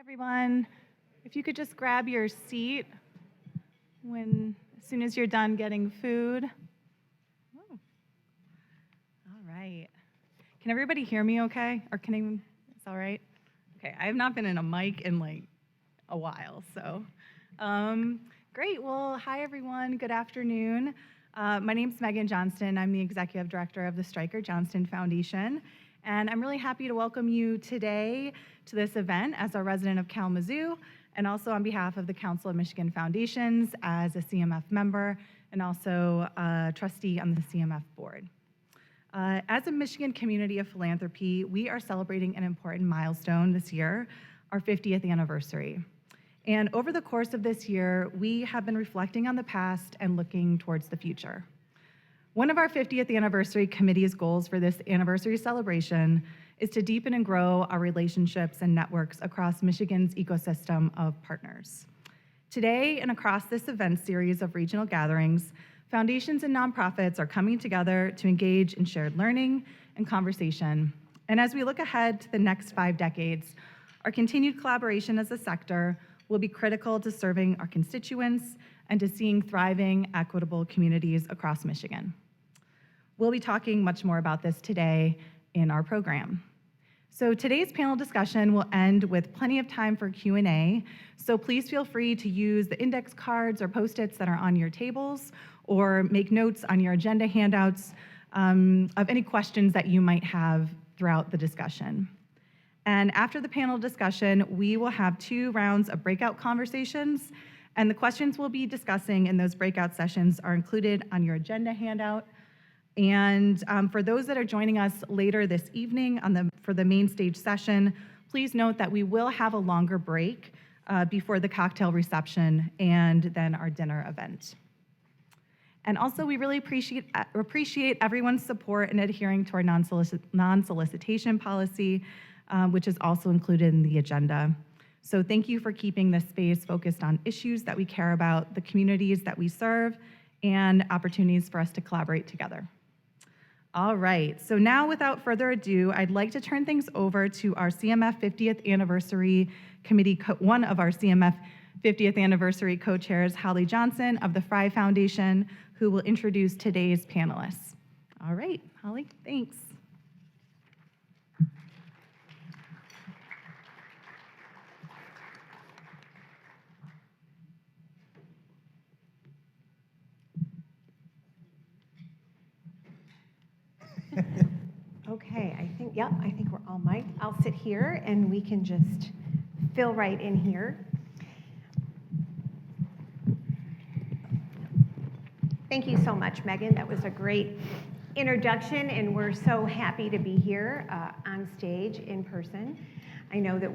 Everyone, if you could just grab your seat as soon as you're done getting food. Oh, all right. Can everybody hear me okay? Or it's all right? Okay, I have not been in a mic in like a while, so. Great, well, hi everyone, good afternoon. My name's Megan Johnston. I'm the Executive Director of the Stryker Johnston Foundation, and I'm really happy to welcome you today to this event as a resident of Kalamazoo, and also on behalf of the Council of Michigan Foundations as a CMF member, and also a trustee on the CMF board. As a Michigan community of philanthropy, we are celebrating an important milestone this year, our 50th anniversary. And over the course of this year, we have been reflecting on the past and looking towards the future. One of our 50th anniversary committee's goals for this anniversary celebration is to deepen and grow our relationships and networks across Michigan's ecosystem of partners. Today, and across this event series of regional gatherings, foundations and nonprofits are coming together to engage in shared learning and conversation. And as we look ahead to the next 5 decades, our continued collaboration as a sector will be critical to serving our constituents and to seeing thriving, equitable communities across Michigan. We'll be talking much more about this today in our program. So today's panel discussion will end with plenty of time for Q&A, so please feel free to use the index cards or Post-its that are on your tables, or make notes on your agenda handouts of any questions that you might have throughout the discussion. And after the panel discussion, we will have 2 rounds of breakout conversations, and the questions we'll be discussing in those breakout sessions are included on your agenda handout. And for those that are joining us later this evening for the main stage session, please note that we will have a longer break before the cocktail reception and then our dinner event. And also, we really appreciate everyone's support in adhering to our non-solicitation policy, which is also included in the agenda. So thank you for keeping this space focused on issues that we care about, the communities that we serve, and opportunities for us to collaborate together. All right, so now without further ado, I'd like to turn things over to our CMF 50th Anniversary Committee, one of our CMF 50th Anniversary co-chairs, Holly Johnson of the Fry Foundation, who will introduce today's panelists. All right, Holly, thanks. Okay, I think we're all mic'd. I'll sit here and we can just fill right in here. Thank you so much, Megan. That was a great introduction, and we're so happy to be here on stage in person. I know that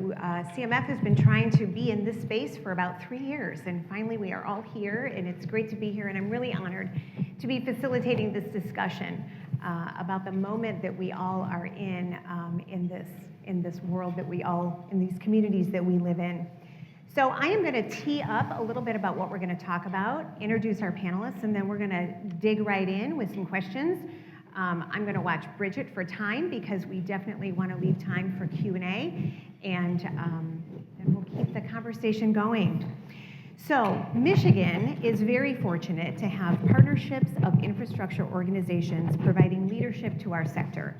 CMF has been trying to be in this space for about 3 years, and finally we are all here, and it's great to be here, and I'm really honored to be facilitating this discussion about the moment that we all are in this world that in these communities that we live in. So I am going to tee up a little bit about what we're going to talk about, introduce our panelists, and then we're going to dig right in with some questions. I'm going to watch Bridget for time because we definitely want to leave time for Q&A, and we'll keep the conversation going. So Michigan is very fortunate to have partnerships of infrastructure organizations providing leadership to our sector.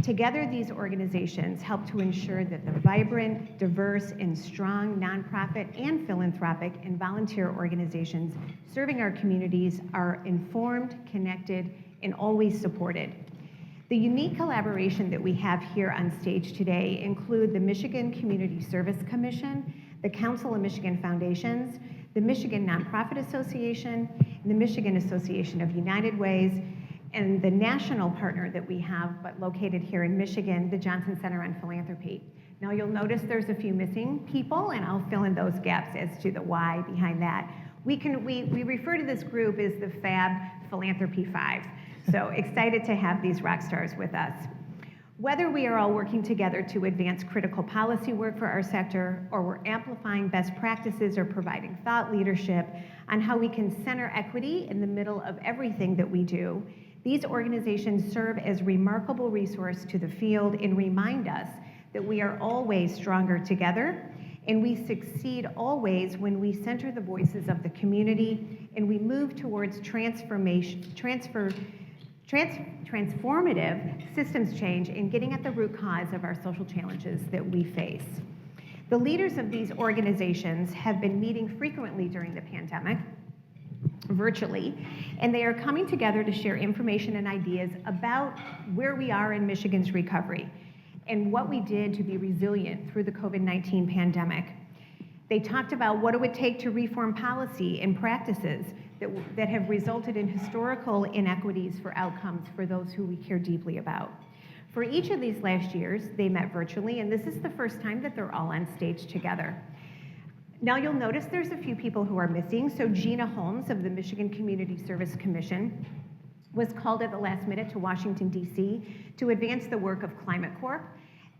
Together, these organizations help to ensure that the vibrant, diverse, and strong nonprofit and philanthropic and volunteer organizations serving our communities are informed, connected, and always supported. The unique collaboration that we have here on stage today include the Michigan Community Service Commission, the Council of Michigan Foundations, the Michigan Nonprofit Association, and the Michigan Association of United Ways, and the national partner that we have, but located here in Michigan, the Johnson Center on Philanthropy. Now you'll notice there's a few missing people, and I'll fill in those gaps as to the why behind that. We refer to this group as the Fab Philanthropy 5. So excited to have these rock stars with us. Whether we are all working together to advance critical policy work for our sector, or we're amplifying best practices or providing thought leadership on how we can center equity in the middle of everything that we do, these organizations serve as remarkable resource to the field and remind us that we are always stronger together And we succeed always when we center the voices of the community and we move towards transformative systems change and getting at the root cause of our social challenges that we face. The leaders of these organizations have been meeting frequently during the pandemic, virtually, and they are coming together to share information and ideas about where we are in Michigan's recovery and what we did to be resilient through the COVID-19 pandemic. They talked about what it would take to reform policy and practices that have resulted in historical inequities for outcomes for those who we care deeply about. For each of these last years, they met virtually, and this is the first time that they're all on stage together. Now you'll notice there's a few people who are missing. So Gina Holmes of the Michigan Community Service Commission was called at the last minute to Washington, D.C. to advance the work of Climate Corp.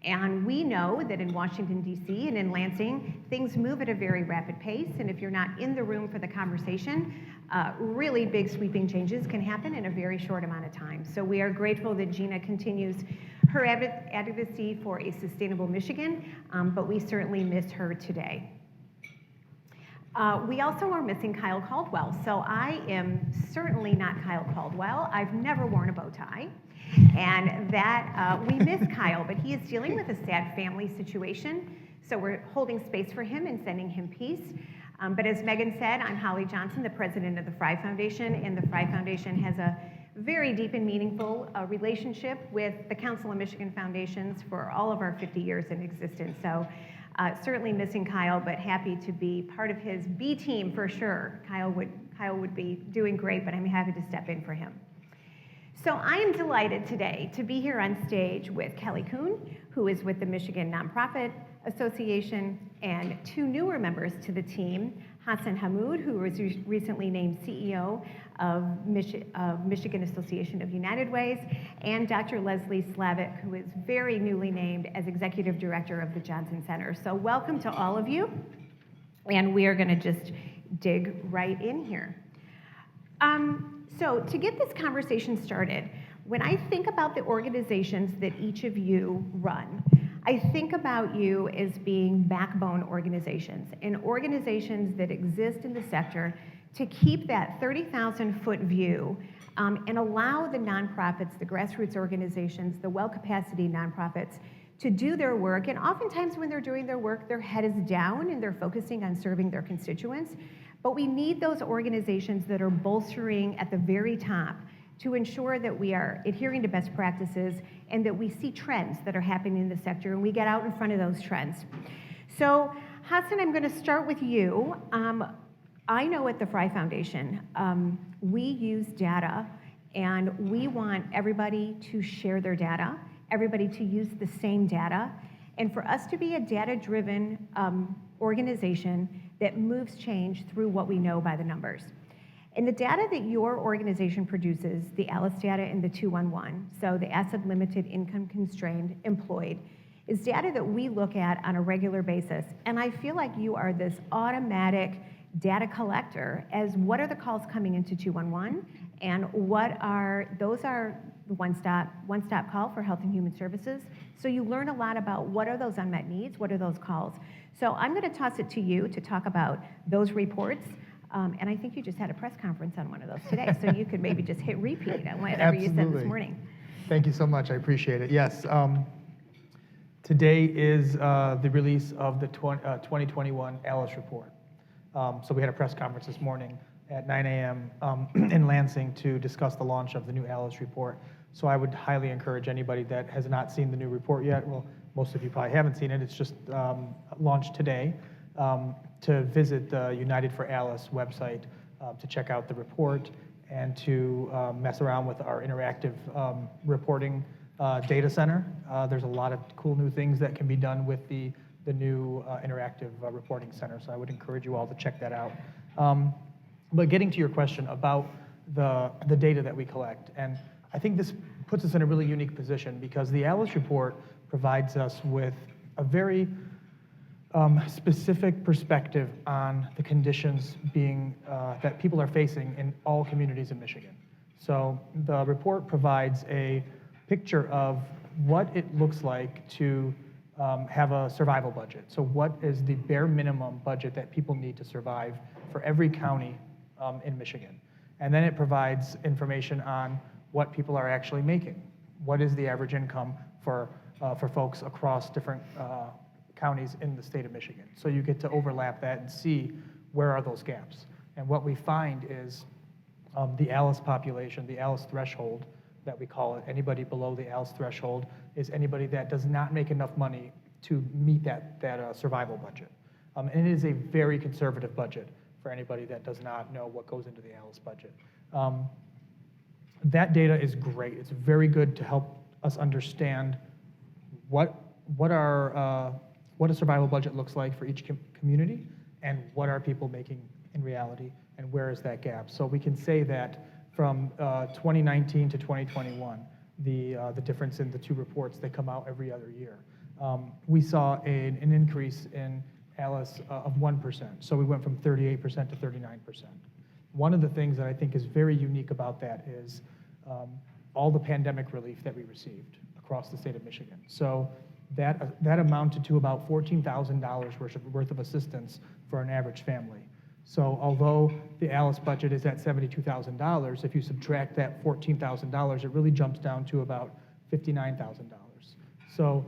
And we know that in Washington, D.C. and in Lansing, things move at a very rapid pace. And if you're not in the room for the conversation, really big sweeping changes can happen in a very short amount of time. So we are grateful that Gina continues her advocacy for a sustainable Michigan, but we certainly miss her today. We also are missing Kyle Caldwell. So I am certainly not Kyle Caldwell. I've never worn a bow tie. And that, we miss Kyle, but he is dealing with a sad family situation. So we're holding space for him and sending him peace. But as Megan said, I'm Holly Johnson, the president of the Fry Foundation, and the Fry Foundation has a very deep and meaningful relationship with the Council of Michigan Foundations for all of our 50 years in existence. So certainly missing Kyle, but happy to be part of his B team for sure. Kyle would be doing great, but I'm happy to step in for him. So I am delighted today to be here on stage with Kelley Kuhn, who is with the Michigan Nonprofit Association, and two newer members to the team, Hassan Hammoud, who was recently named CEO of Michigan Association of United Ways, and Dr. Lesley Slavitt, who is very newly named as Executive Director of the Johnson Center. So welcome to all of you, and we are going to just dig right in here. So to get this conversation started, when I think about the organizations that each of you run, I think about you as being backbone organizations and organizations that exist in the sector to keep that 30,000-foot view and allow the nonprofits, the grassroots organizations, the well-capacity nonprofits to do their work. And oftentimes when they're doing their work, their head is down and they're focusing on serving their constituents. But we need those organizations that are bolstering at the very top to ensure that we are adhering to best practices and that we see trends that are happening in the sector and we get out in front of those trends. So Hassan, I'm going to start with you. I know at the Fry Foundation, we use data and we want everybody to share their data, everybody to use the same data, and for us to be a data-driven organization that moves change through what we know by the numbers. And the data that your organization produces, the ALICE data and the 211, so the asset limited, income constrained, employed, is data that we look at on a regular basis. And I feel like you are this automatic data collector as what are the calls coming into 211 and those are the one-stop call for Health and Human Services. So you learn a lot about what are those unmet needs, what are those calls. So I'm going to toss it to you to talk about those reports. And I think you just had a press conference on one of those today, so you could maybe just hit repeat on whatever you said this morning. Thank you so much. I appreciate it. Yes. Today is the release of the 2021 ALICE report. So we had a press conference this morning at 9 a.m. In Lansing to discuss the launch of the new ALICE report. So I would highly encourage anybody that has not seen the new report yet, well, most of you probably haven't seen it, it's just launched today, to visit the United for ALICE website to check out the report and to mess around with our interactive reporting data center. There's a lot of cool new things that can be done with the new interactive reporting center, so I would encourage you all to check that out. But getting to your question about the data that we collect, and I think this puts us in a really unique position because the ALICE report provides us with a very specific perspective on the conditions that people are facing in all communities in Michigan. So the report provides a picture of what it looks like to have a survival budget. So what is the bare minimum budget that people need to survive for every county in Michigan? And then it provides information on what people are actually making. What is the average income for folks across different counties in the state of Michigan? So you get to overlap that and see where are those gaps. And what we find is the ALICE population, the ALICE threshold that we call it, anybody below the ALICE threshold is anybody that does not make enough money to meet that survival budget. And it is a very conservative budget for anybody that does not know what goes into the ALICE budget. That data is great. It's very good to help us understand what a survival budget looks like for each community and what are people making in reality and where is that gap. So we can say that from 2019 to 2021, the difference in the two reports that come out every other year, we saw an increase in ALICE of 1%. So we went from 38% to 39%. One of the things that I think is very unique about that is all the pandemic relief that we received across the state of Michigan. So that amounted to about $14,000 worth of assistance for an average family. So although the ALICE budget is at $72,000, if you subtract that $14,000, it really jumps down to about $59,000. So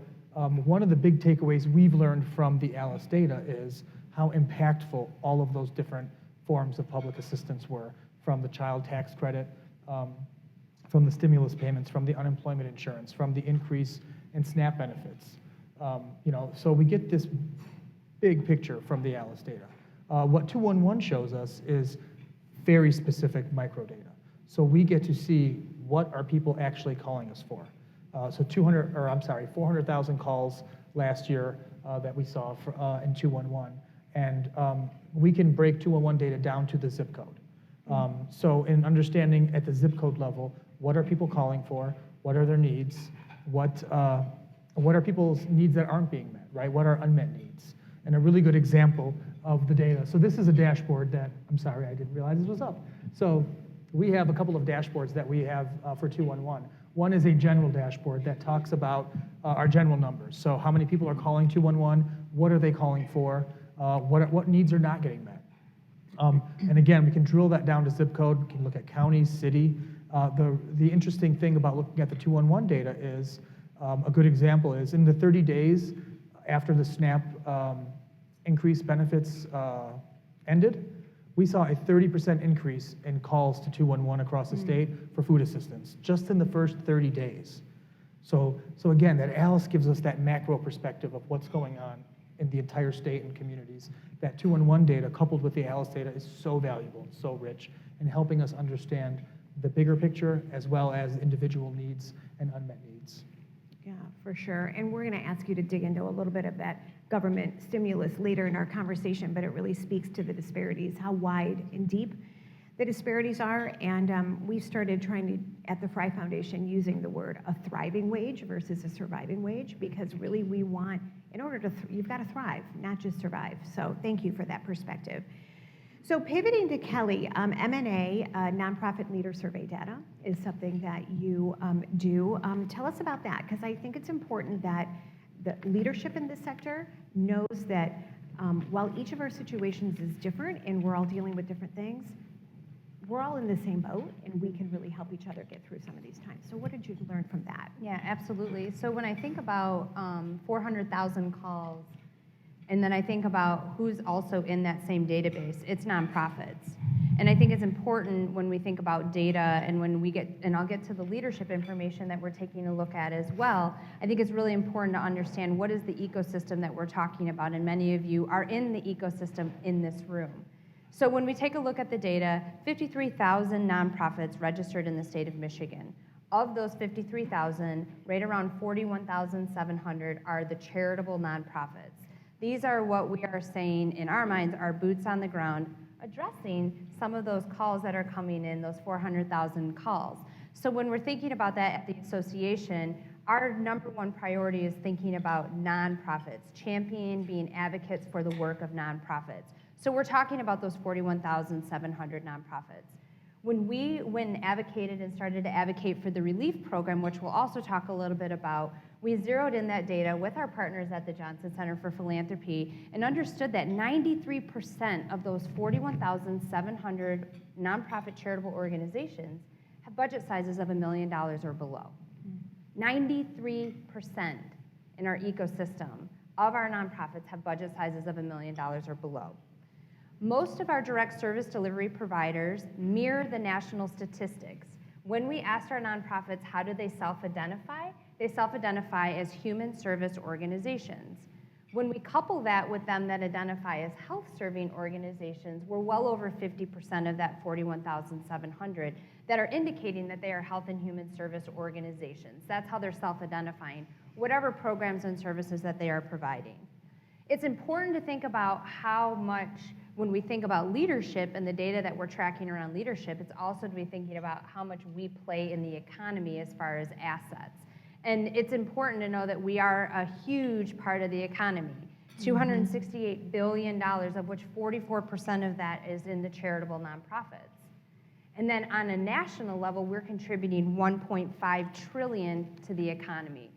one of the big takeaways we've learned from the ALICE data is how impactful all of those different forms of public assistance were, from the child tax credit, from the stimulus payments, from the unemployment insurance, from the increase in SNAP benefits. So we get this big picture from the ALICE data. What 211 shows us is very specific micro data. So we get to see what are people actually calling us for. So 400,000 calls last year that we saw in 211. And we can break 211 data down to the zip code. So in understanding at the zip code level, what are people calling for? What are their needs? What are people's needs that aren't being met, right? What are unmet needs? And a really good example of the data. So this is a dashboard that, I'm sorry, I didn't realize this was up. So we have a couple of dashboards that we have for 211. One is a general dashboard that talks about our general numbers. So how many people are calling 211? What are they calling for? What needs are not getting met? And again, we can drill that down to zip code. We can look at county, city. The interesting thing about looking at the 211 data is, a good example is in the 30 days after the SNAP increased benefits ended, we saw a 30% increase in calls to 211 across the state for food assistance, just in the first 30 days. So again, that ALICE gives us that macro perspective of what's going on in the entire state and communities. That 211 data coupled with the ALICE data is so valuable and so rich in helping us understand the bigger picture as well as individual needs and unmet needs. Yeah, for sure. And we're going to ask you to dig into a little bit of that government stimulus later in our conversation, but it really speaks to the disparities, how wide and deep the disparities are. And we started trying to, at the Fry Foundation, using the word a thriving wage versus a surviving wage, because really we want, in order to, you've got to thrive, not just survive. So thank you for that perspective. So pivoting to Kelley, M&A, nonprofit leader survey data, is something that you do. Tell us about that, because I think it's important that the leadership in this sector knows that while each of our situations is different and we're all dealing with different things, we're all in the same boat and we can really help each other get through some of these times. So what did you learn from that? Yeah, absolutely. So when I think about 400,000 calls, and then I think about who's also in that same database, it's nonprofits. And I think it's important when we think about data and when we get, and I'll get to the leadership information that we're taking a look at as well, I think it's really important to understand what is the ecosystem that we're talking about, and many of you are in the ecosystem in this room. So when we take a look at the data, 53,000 nonprofits registered in the state of Michigan. Of those 53,000, right around 41,700 are the charitable nonprofits. These are what we are saying in our minds are boots on the ground, addressing some of those calls that are coming in, those 400,000 calls. So when we're thinking about that at the association, our number one priority is thinking about nonprofits, championing, being advocates for the work of nonprofits. So we're talking about those 41,700 nonprofits. When we advocated and started to advocate for the relief program, which we'll also talk a little bit about, we zeroed in that data with our partners at the Johnson Center for Philanthropy and understood that 93% of those 41,700 nonprofit charitable organizations have budget sizes of $1 million or below. 93% in our ecosystem of our nonprofits have budget sizes of $1 million or below. Most of our direct service delivery providers mirror the national statistics. When we asked our nonprofits how do they self-identify, they self-identify as human service organizations. When we couple that with them that identify as health-serving organizations, we're well over 50% of that 41,700 that are indicating that they are health and human service organizations. That's how they're self-identifying, whatever programs and services that they are providing. It's important to think about how much, when we think about leadership and the data that we're tracking around leadership, it's also to be thinking about how much we play in the economy as far as assets. And it's important to know that we are a huge part of the economy, $268 billion, of which 44% of that is in the charitable nonprofits. And then on a national level, we're contributing $1.5 trillion to the economy.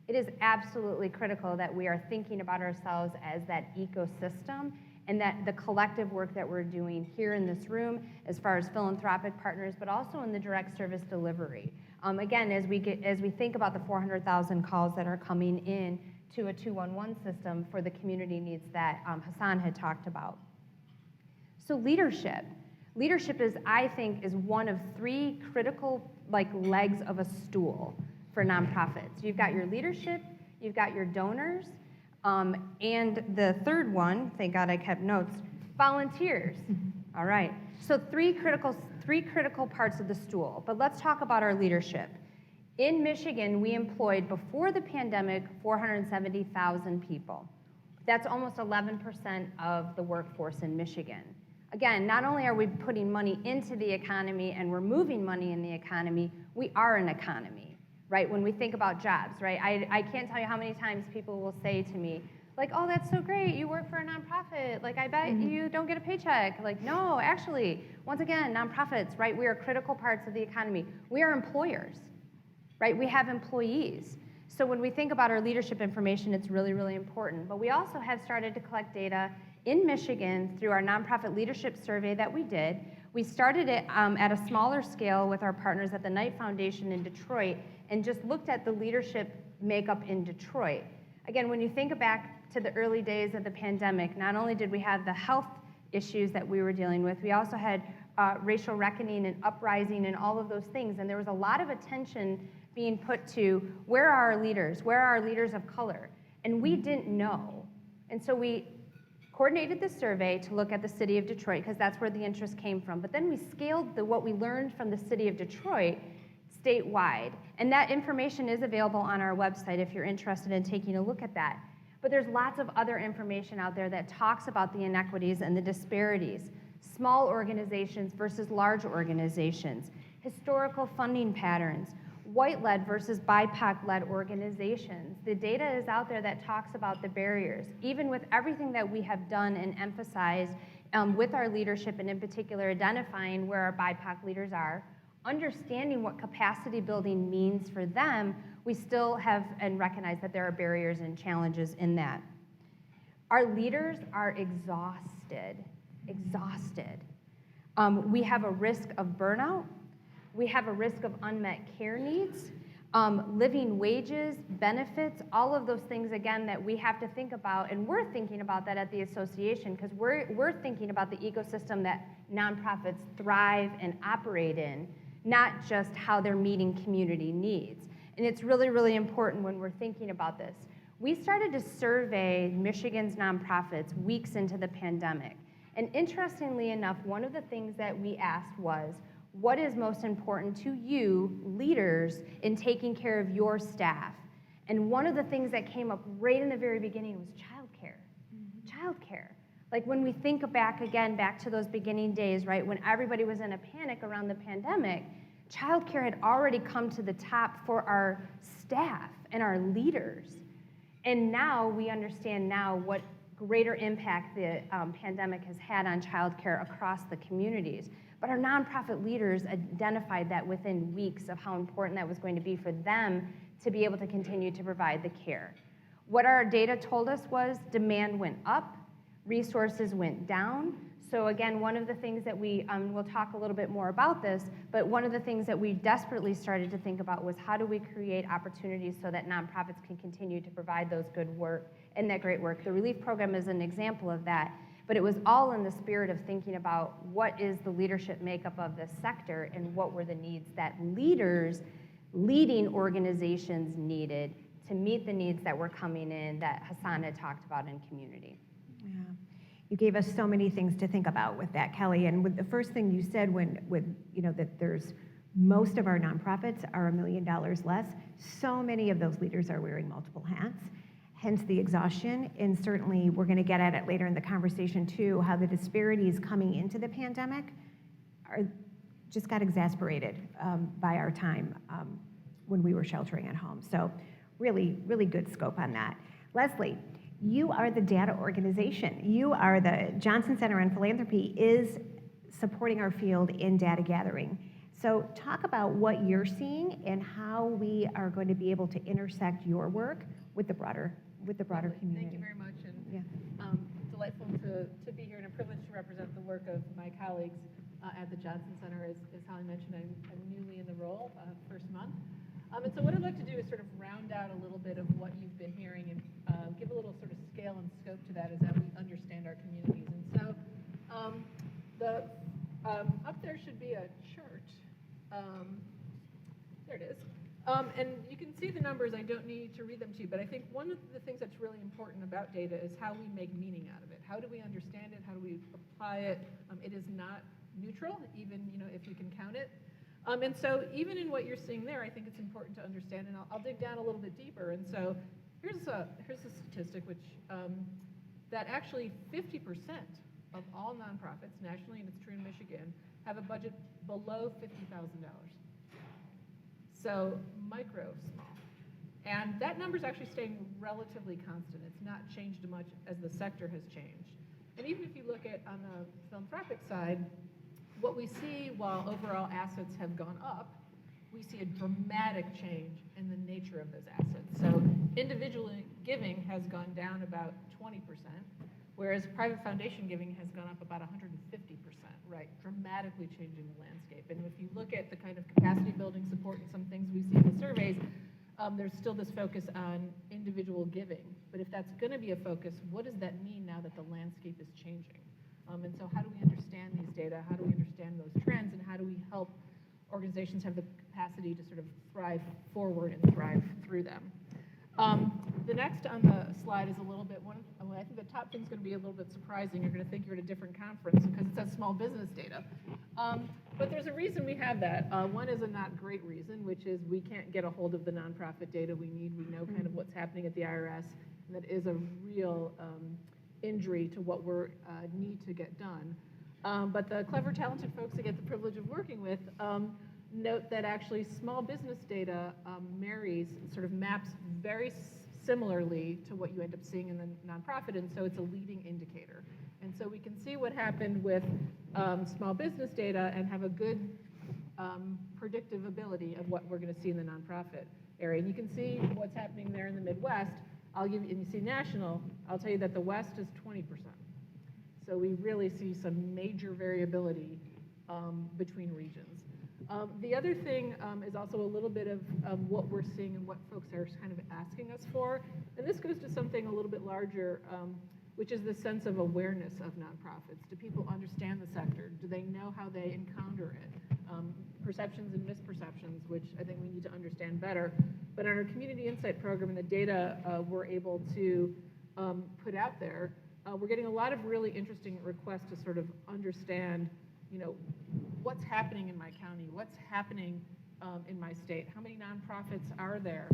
It is absolutely critical that we are thinking about ourselves as that ecosystem and that the collective work that we're doing here in this room as far as philanthropic partners, but also in the direct service delivery. Again, as we think about the 400,000 calls that are coming in to a 211 system for the community needs that Hassan had talked about. So leadership. Leadership is, I think, is one of three critical legs of a stool for nonprofits. You've got your leadership, you've got your donors, and the third one, thank God I kept notes, volunteers. All right, so three critical parts of the stool, but let's talk about our leadership. In Michigan, we employed, before the pandemic, 470,000 people. That's almost 11% of the workforce in Michigan. Again, not only are we putting money into the economy and we're moving money in the economy, we are an economy. Right, when we think about jobs, right? I can't tell you how many times people will say to me, oh, that's so great, you work for a nonprofit. I bet you don't get a paycheck. No, actually, once again, nonprofits, right? We are critical parts of the economy. We are employers, right? We have employees. So when we think about our leadership information, it's really, really important. But we also have started to collect data in Michigan through our nonprofit leadership survey that we did. We started it at a smaller scale with our partners at the Knight Foundation in Detroit and just looked at the leadership makeup in Detroit. Again, when you think back to the early days of the pandemic, not only did we have the health issues that we were dealing with, we also had racial reckoning and uprising and all of those things, and there was a lot of attention being put to where are our leaders, where are our leaders of color, and we didn't know. And so we coordinated this survey to look at the city of Detroit, because that's where the interest came from, but then we scaled what we learned from the city of Detroit statewide. And that information is available on our website if you're interested in taking a look at that. But there's lots of other information out there that talks about the inequities and the disparities. Small organizations versus large organizations, historical funding patterns, white-led versus BIPOC-led organizations. The data is out there that talks about the barriers. Even with everything that we have done and emphasized with our leadership, and in particular identifying where our BIPOC leaders are, understanding what capacity building means for them, we still have and recognize that there are barriers and challenges in that. Our leaders are exhausted. We have a risk of burnout. We have a risk of unmet care needs, living wages, benefits, all of those things, again, that we have to think about, and we're thinking about that at the association, because we're thinking about the ecosystem that nonprofits thrive and operate in, not just how they're meeting community needs. And it's really, really important when we're thinking about this. We started to survey Michigan's nonprofits weeks into the pandemic. And interestingly enough, one of the things that we asked was, what is most important to you, leaders, in taking care of your staff? And one of the things that came up right in the very beginning was childcare. Childcare. When we think back to those beginning days, right, when everybody was in a panic around the pandemic, childcare had already come to the top for our staff and our leaders. And now we understand what greater impact the pandemic has had on childcare across the communities. But our nonprofit leaders identified that within weeks of how important that was going to be for them to be able to continue to provide the care. What our data told us was demand went up, resources went down. So again, one of the things that we'll talk a little bit more about this, but one of the things that we desperately started to think about was how do we create opportunities so that nonprofits can continue to provide those good work and that great work. The relief program is an example of that, but it was all in the spirit of thinking about what is the leadership makeup of this sector and what were the needs that leaders, leading organizations needed to meet the needs that were coming in that Hassan had talked about in community. Yeah. You gave us so many things to think about with that, Kelley. And with the first thing you said that there's most of our nonprofits are $1 million less, so many of those leaders are wearing multiple hats, hence the exhaustion. And certainly we're going to get at it later in the conversation too, how the disparities coming into the pandemic just got exacerbated by our time when we were sheltering at home. So really, really good scope on that. Lesley, you are the data organization. You are the Johnson Center on Philanthropy is supporting our field in data gathering. So talk about what you're seeing and how we are going to be able to intersect your work with the broader community. Thank you very much, and Yeah. delightful to be here and a privilege to represent the work of my colleagues at the Johnson Center. As Holly mentioned, I'm newly in the role, first month. And so what I'd like to do is sort of round out a little bit of what you've been hearing and give a little sort of scale and scope to that as that we understand our communities. And so up there should be a chart. There it is. And you can see the numbers. I don't need to read them to you, but I think one of the things that's really important about data is how we make meaning out of it. How do we understand it? How do we apply it? It is not neutral, even if you can count it. And so even in what you're seeing there, I think it's important to understand, and I'll dig down a little bit deeper. And so here's a statistic which that actually 50% of all nonprofits nationally, and it's true in Michigan, have a budget below $50,000. So micro, small. And that number's actually staying relatively constant. It's not changed much as the sector has changed. And even if you look at on the philanthropic side, what we see while overall assets have gone up, we see a dramatic change in the nature of those assets. So individual giving has gone down about 20%, whereas private foundation giving has gone up about 150%, right? Dramatically changing the landscape. And if you look at the kind of capacity building support and some things we see in the surveys, there's still this focus on individual giving. But if that's going to be a focus, what does that mean now that the landscape is changing? And so how do we understand these data? How do we understand those trends? And how do we help organizations have the capacity to sort of thrive forward and thrive through them? The next on the slide is a little bit, I think the top thing's going to be a little bit surprising. You're going to think you're at a different conference because it says small business data. But there's a reason we have that. One is a not great reason, which is we can't get a hold of the nonprofit data we need. We know kind of what's happening at the IRS, and that is a real injury to what we need to get done. But the clever, talented folks I get the privilege of working with note that actually small business data marries, sort of maps very similarly to what you end up seeing in the nonprofit, and so it's a leading indicator. And so we can see what happened with small business data and have a good predictive ability of what we're going to see in the nonprofit area. And you can see what's happening there in the Midwest. And you see national, I'll tell you that the West is 20%. So we really see some major variability between regions. The other thing is also a little bit of what we're seeing and what folks are kind of asking us for. And this goes to something a little bit larger, which is the sense of awareness of nonprofits. Do people understand the sector? Do they know how they encounter it? Perceptions and misperceptions, which I think we need to understand better. But on our Community Insight program and the data we're able to put out there, we're getting a lot of really interesting requests to sort of understand, what's happening in my county, what's happening in my state, how many nonprofits are there,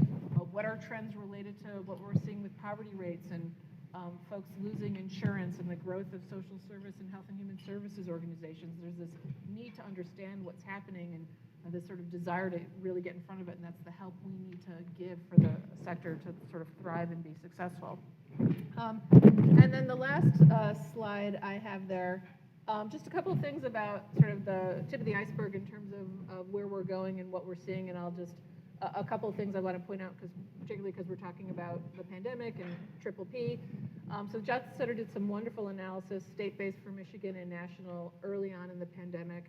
what are trends related to what we're seeing with poverty rates and folks losing insurance and the growth of social service and health and human services organizations. There's this need to understand what's happening and this sort of desire to really get in front of it, and that's the help we need to give for the sector to sort of thrive and be successful. And then the last slide I have there, just a couple of things about sort of the tip of the iceberg in terms of where we're going and what we're seeing, and I'll just a couple of things I want to point out, particularly because we're talking about the pandemic and triple P. So Justice Center did some wonderful analysis, state-based for Michigan and national, early on in the pandemic.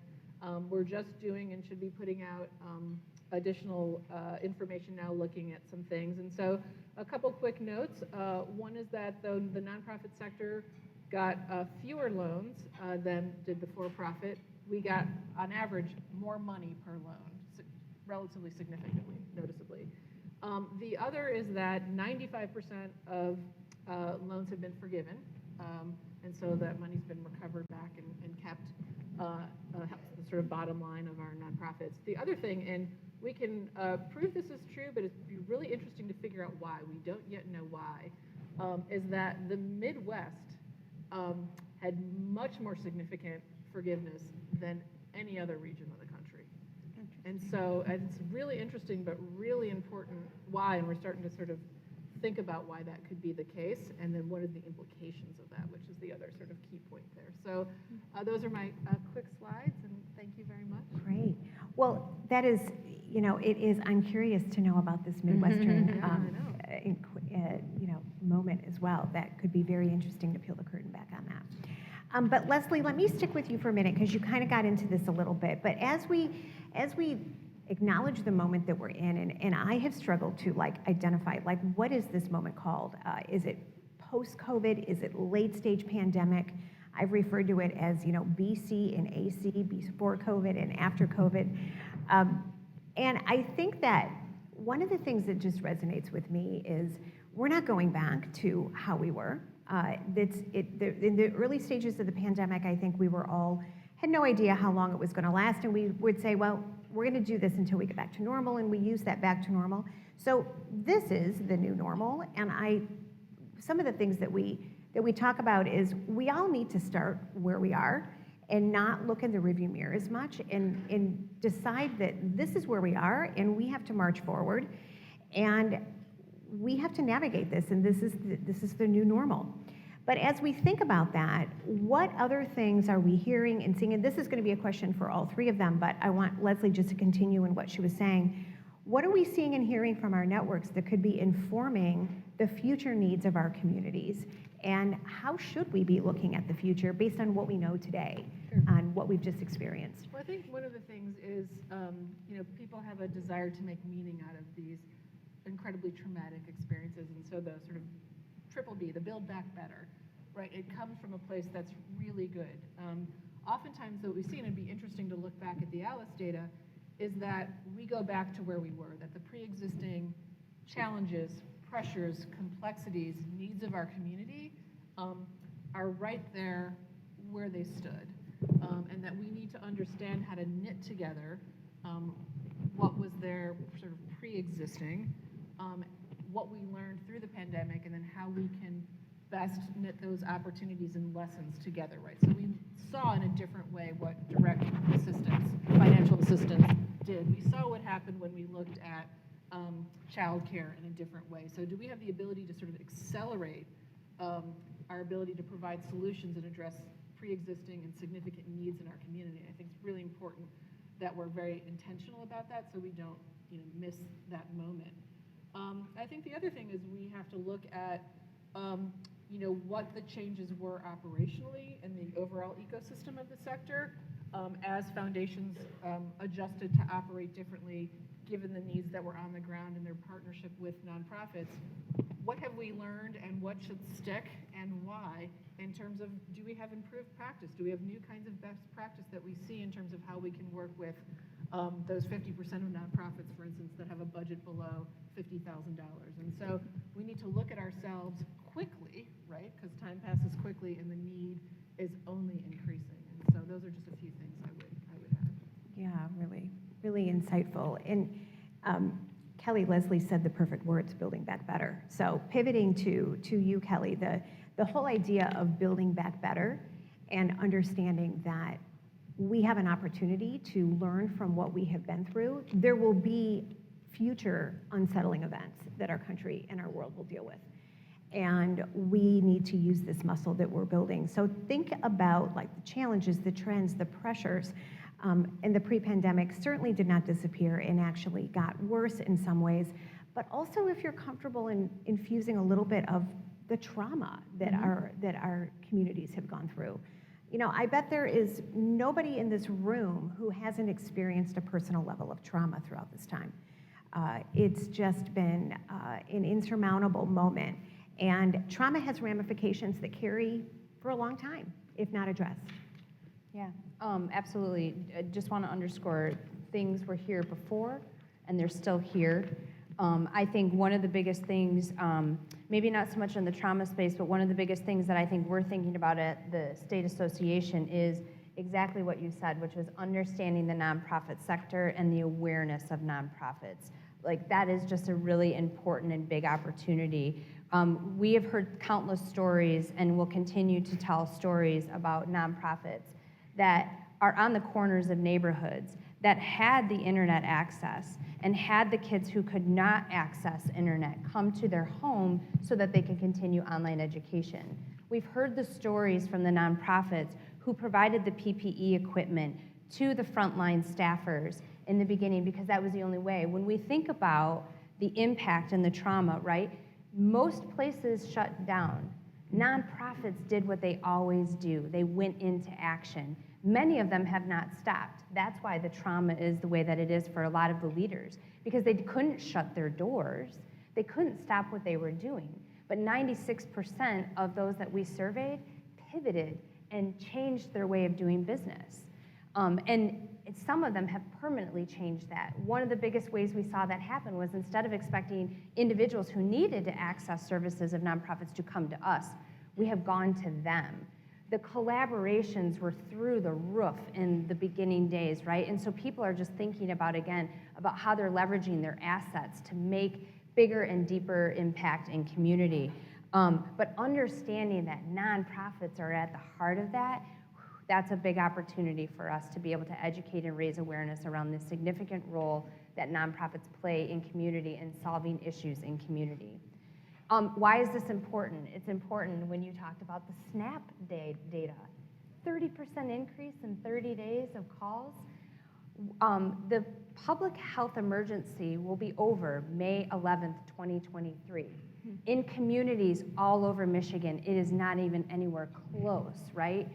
We're just doing and should be putting out additional information now, looking at some things. And so a couple quick notes. One is that though the nonprofit sector got fewer loans than did the for-profit, we got, on average, more money per loan, relatively significantly, noticeably. The other is that 95% of loans have been forgiven, and so that money's been recovered back and kept, helps the sort of bottom line of our nonprofits. The other thing, and we can prove this is true, but it'd be really interesting to figure out why, we don't yet know why, is that the Midwest had much more significant forgiveness than any other region of the country. And so it's really interesting, but really important why, and we're starting to sort of think about why that could be the case, and then what are the implications of that, which is the other sort of key point there. So those are my quick slides, and thank you very much. Great. Well, that is, I'm curious to know about this Midwestern, moment as well. That could be very interesting to peel the curtain back on that. But Lesley, let me stick with you for a minute, because you kind of got into this a little bit. But as we acknowledge the moment that we're in, and I have struggled to identify, what is this moment called? Is it post-COVID? Is it late-stage pandemic? I've referred to it as, BC and AC, before COVID and after COVID. And I think that one of the things that just resonates with me is we're not going back to how we were. In the early stages of the pandemic, I think we had no idea how long it was going to last, and we would say, well, we're going to do this until we get back to normal, and we use that back to normal. So this is the new normal, and some of the things that we talk about is we all need to start where we are and not look in the rearview mirror as much, and decide that this is where we are, and we have to march forward, and we have to navigate this, and this is the new normal. But as we think about that, what other things are we hearing and seeing? And this is going to be a question for all three of them, but I want Lesley just to continue in what she was saying. What are we seeing and hearing from our networks that could be informing the future needs of our communities? And how should we be looking at the future based on what we know today, on what we've just experienced? Well, I think one of the things is, people have a desire to make meaning out of these incredibly traumatic experiences, and so the sort of triple B, the Build Back Better, right? It comes from a place that's really good. Oftentimes, what we've seen, and it'd be interesting to look back at the ALICE data, is that we go back to where we were, that the pre-existing challenges, pressures, complexities, needs of our community are right there where they stood, and that we need to understand how to knit together what was there sort of pre-existing, what we learned through the pandemic, and then how we can best knit those opportunities and lessons together, right? So we saw in a different way what direct assistance, financial assistance did. We saw what happened when we looked at childcare in a different way. So do we have the ability to sort of accelerate our ability to provide solutions and address pre-existing and significant needs in our community? I think it's really important that we're very intentional about that, so we don't miss that moment. I think the other thing is we have to look at what the changes were operationally in the overall ecosystem of the sector as foundations adjusted to operate differently given the needs that were on the ground in their partnership with nonprofits. What have we learned, and what should stick, and why, in terms of, do we have improved practice? Do we have new kinds of best practice that we see in terms of how we can work with those 50% of nonprofits, for instance, that have a budget below $50,000? And so we need to look at ourselves quickly, right? Because time passes quickly and the need is only increasing. And so those are just a few things I would add. Yeah, really, really insightful. And Kelley, Lesley said the perfect words, building back better. So pivoting to you, Kelley, the whole idea of building back better and understanding that we have an opportunity to learn from what we have been through. There will be future unsettling events that our country and our world will deal with. And we need to use this muscle that we're building. So think about the challenges, the trends, the pressures. And the pre-pandemic certainly did not disappear and actually got worse in some ways. But also if you're comfortable in infusing a little bit of the trauma that our communities have gone through. You know, I bet there is nobody in this room who hasn't experienced a personal level of trauma throughout this time. It's just been an insurmountable moment. And trauma has ramifications that carry for a long time, if not addressed. Yeah, absolutely. I just want to underscore things were here before, and they're still here. I think one of the biggest things, maybe not so much in the trauma space, but one of the biggest things that I think we're thinking about at the State Association is exactly what you said, which was understanding the nonprofit sector and the awareness of nonprofits. Like, that is just a really important and big opportunity. We have heard countless stories and will continue to tell stories about nonprofits that are on the corners of neighborhoods that had the internet access and had the kids who could not access internet come to their home so that they can continue online education. We've heard the stories from the nonprofits who provided the PPE equipment to the frontline staffers in the beginning because that was the only way. When we think about the impact and the trauma, right? Most places shut down. Nonprofits did what they always do. They went into action. Many of them have not stopped. That's why the trauma is the way that it is for a lot of the leaders, because they couldn't shut their doors. They couldn't stop what they were doing. But 96% of those that we surveyed pivoted and changed their way of doing business. And some of them have permanently changed that. One of the biggest ways we saw that happen was instead of expecting individuals who needed to access services of nonprofits to come to us, we have gone to them. The collaborations were through the roof in the beginning days, right? And so people are just thinking about, again, about how they're leveraging their assets to make bigger and deeper impact in community. But understanding that nonprofits are at the heart of that, that's a big opportunity for us to be able to educate and raise awareness around the significant role that nonprofits play in community and solving issues in community. Why is this important? It's important when you talked about the SNAP data. 30% increase in 30 days of calls. The public health emergency will be over May 11th, 2023. In communities all over Michigan, it is not even anywhere close, right?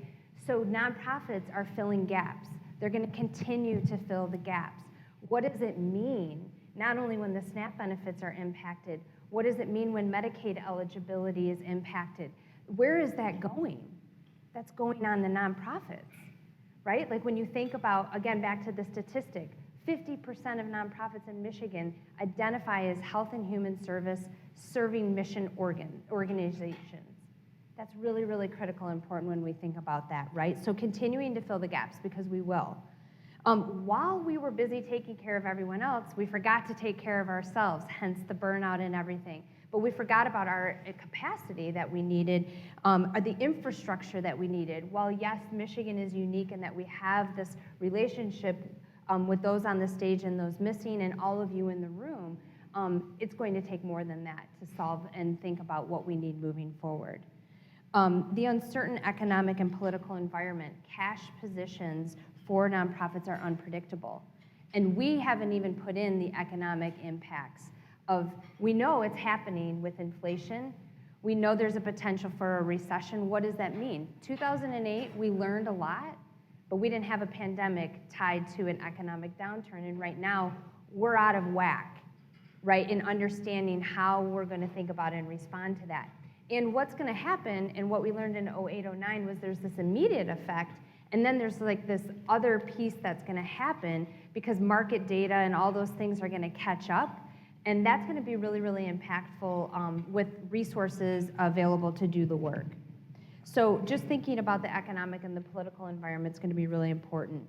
So nonprofits are filling gaps. They're going to continue to fill the gaps. What does it mean, not only when the SNAP benefits are impacted, what does it mean when Medicaid eligibility is impacted? Where is that going? That's going on the nonprofits, right? Like when you think about, again, back to the statistic, 50% of nonprofits in Michigan identify as health and human service serving mission organizations. That's really, really critical and important when we think about that, right? So continuing to fill the gaps, because we will. While we were busy taking care of everyone else, we forgot to take care of ourselves, hence the burnout and everything. But we forgot about our capacity that we needed, or the infrastructure that we needed. While yes, Michigan is unique in that we have this relationship with those on the stage and those missing and all of you in the room, it's going to take more than that to solve and think about what we need moving forward. The uncertain economic and political environment, cash positions for nonprofits are unpredictable. And we haven't even put in the economic impacts of, we know it's happening with inflation. We know there's a potential for a recession. What does that mean? 2008, we learned a lot, but we didn't have a pandemic tied to an economic downturn. And right now, we're out of whack, right, in understanding how we're going to think about and respond to that. And what's going to happen, and what we learned in 08, 09, was there's this immediate effect, and then there's like this other piece that's going to happen because market data and all those things are going to catch up, and that's going to be really, really impactful with resources available to do the work. So just thinking about the economic and the political environment is going to be really important.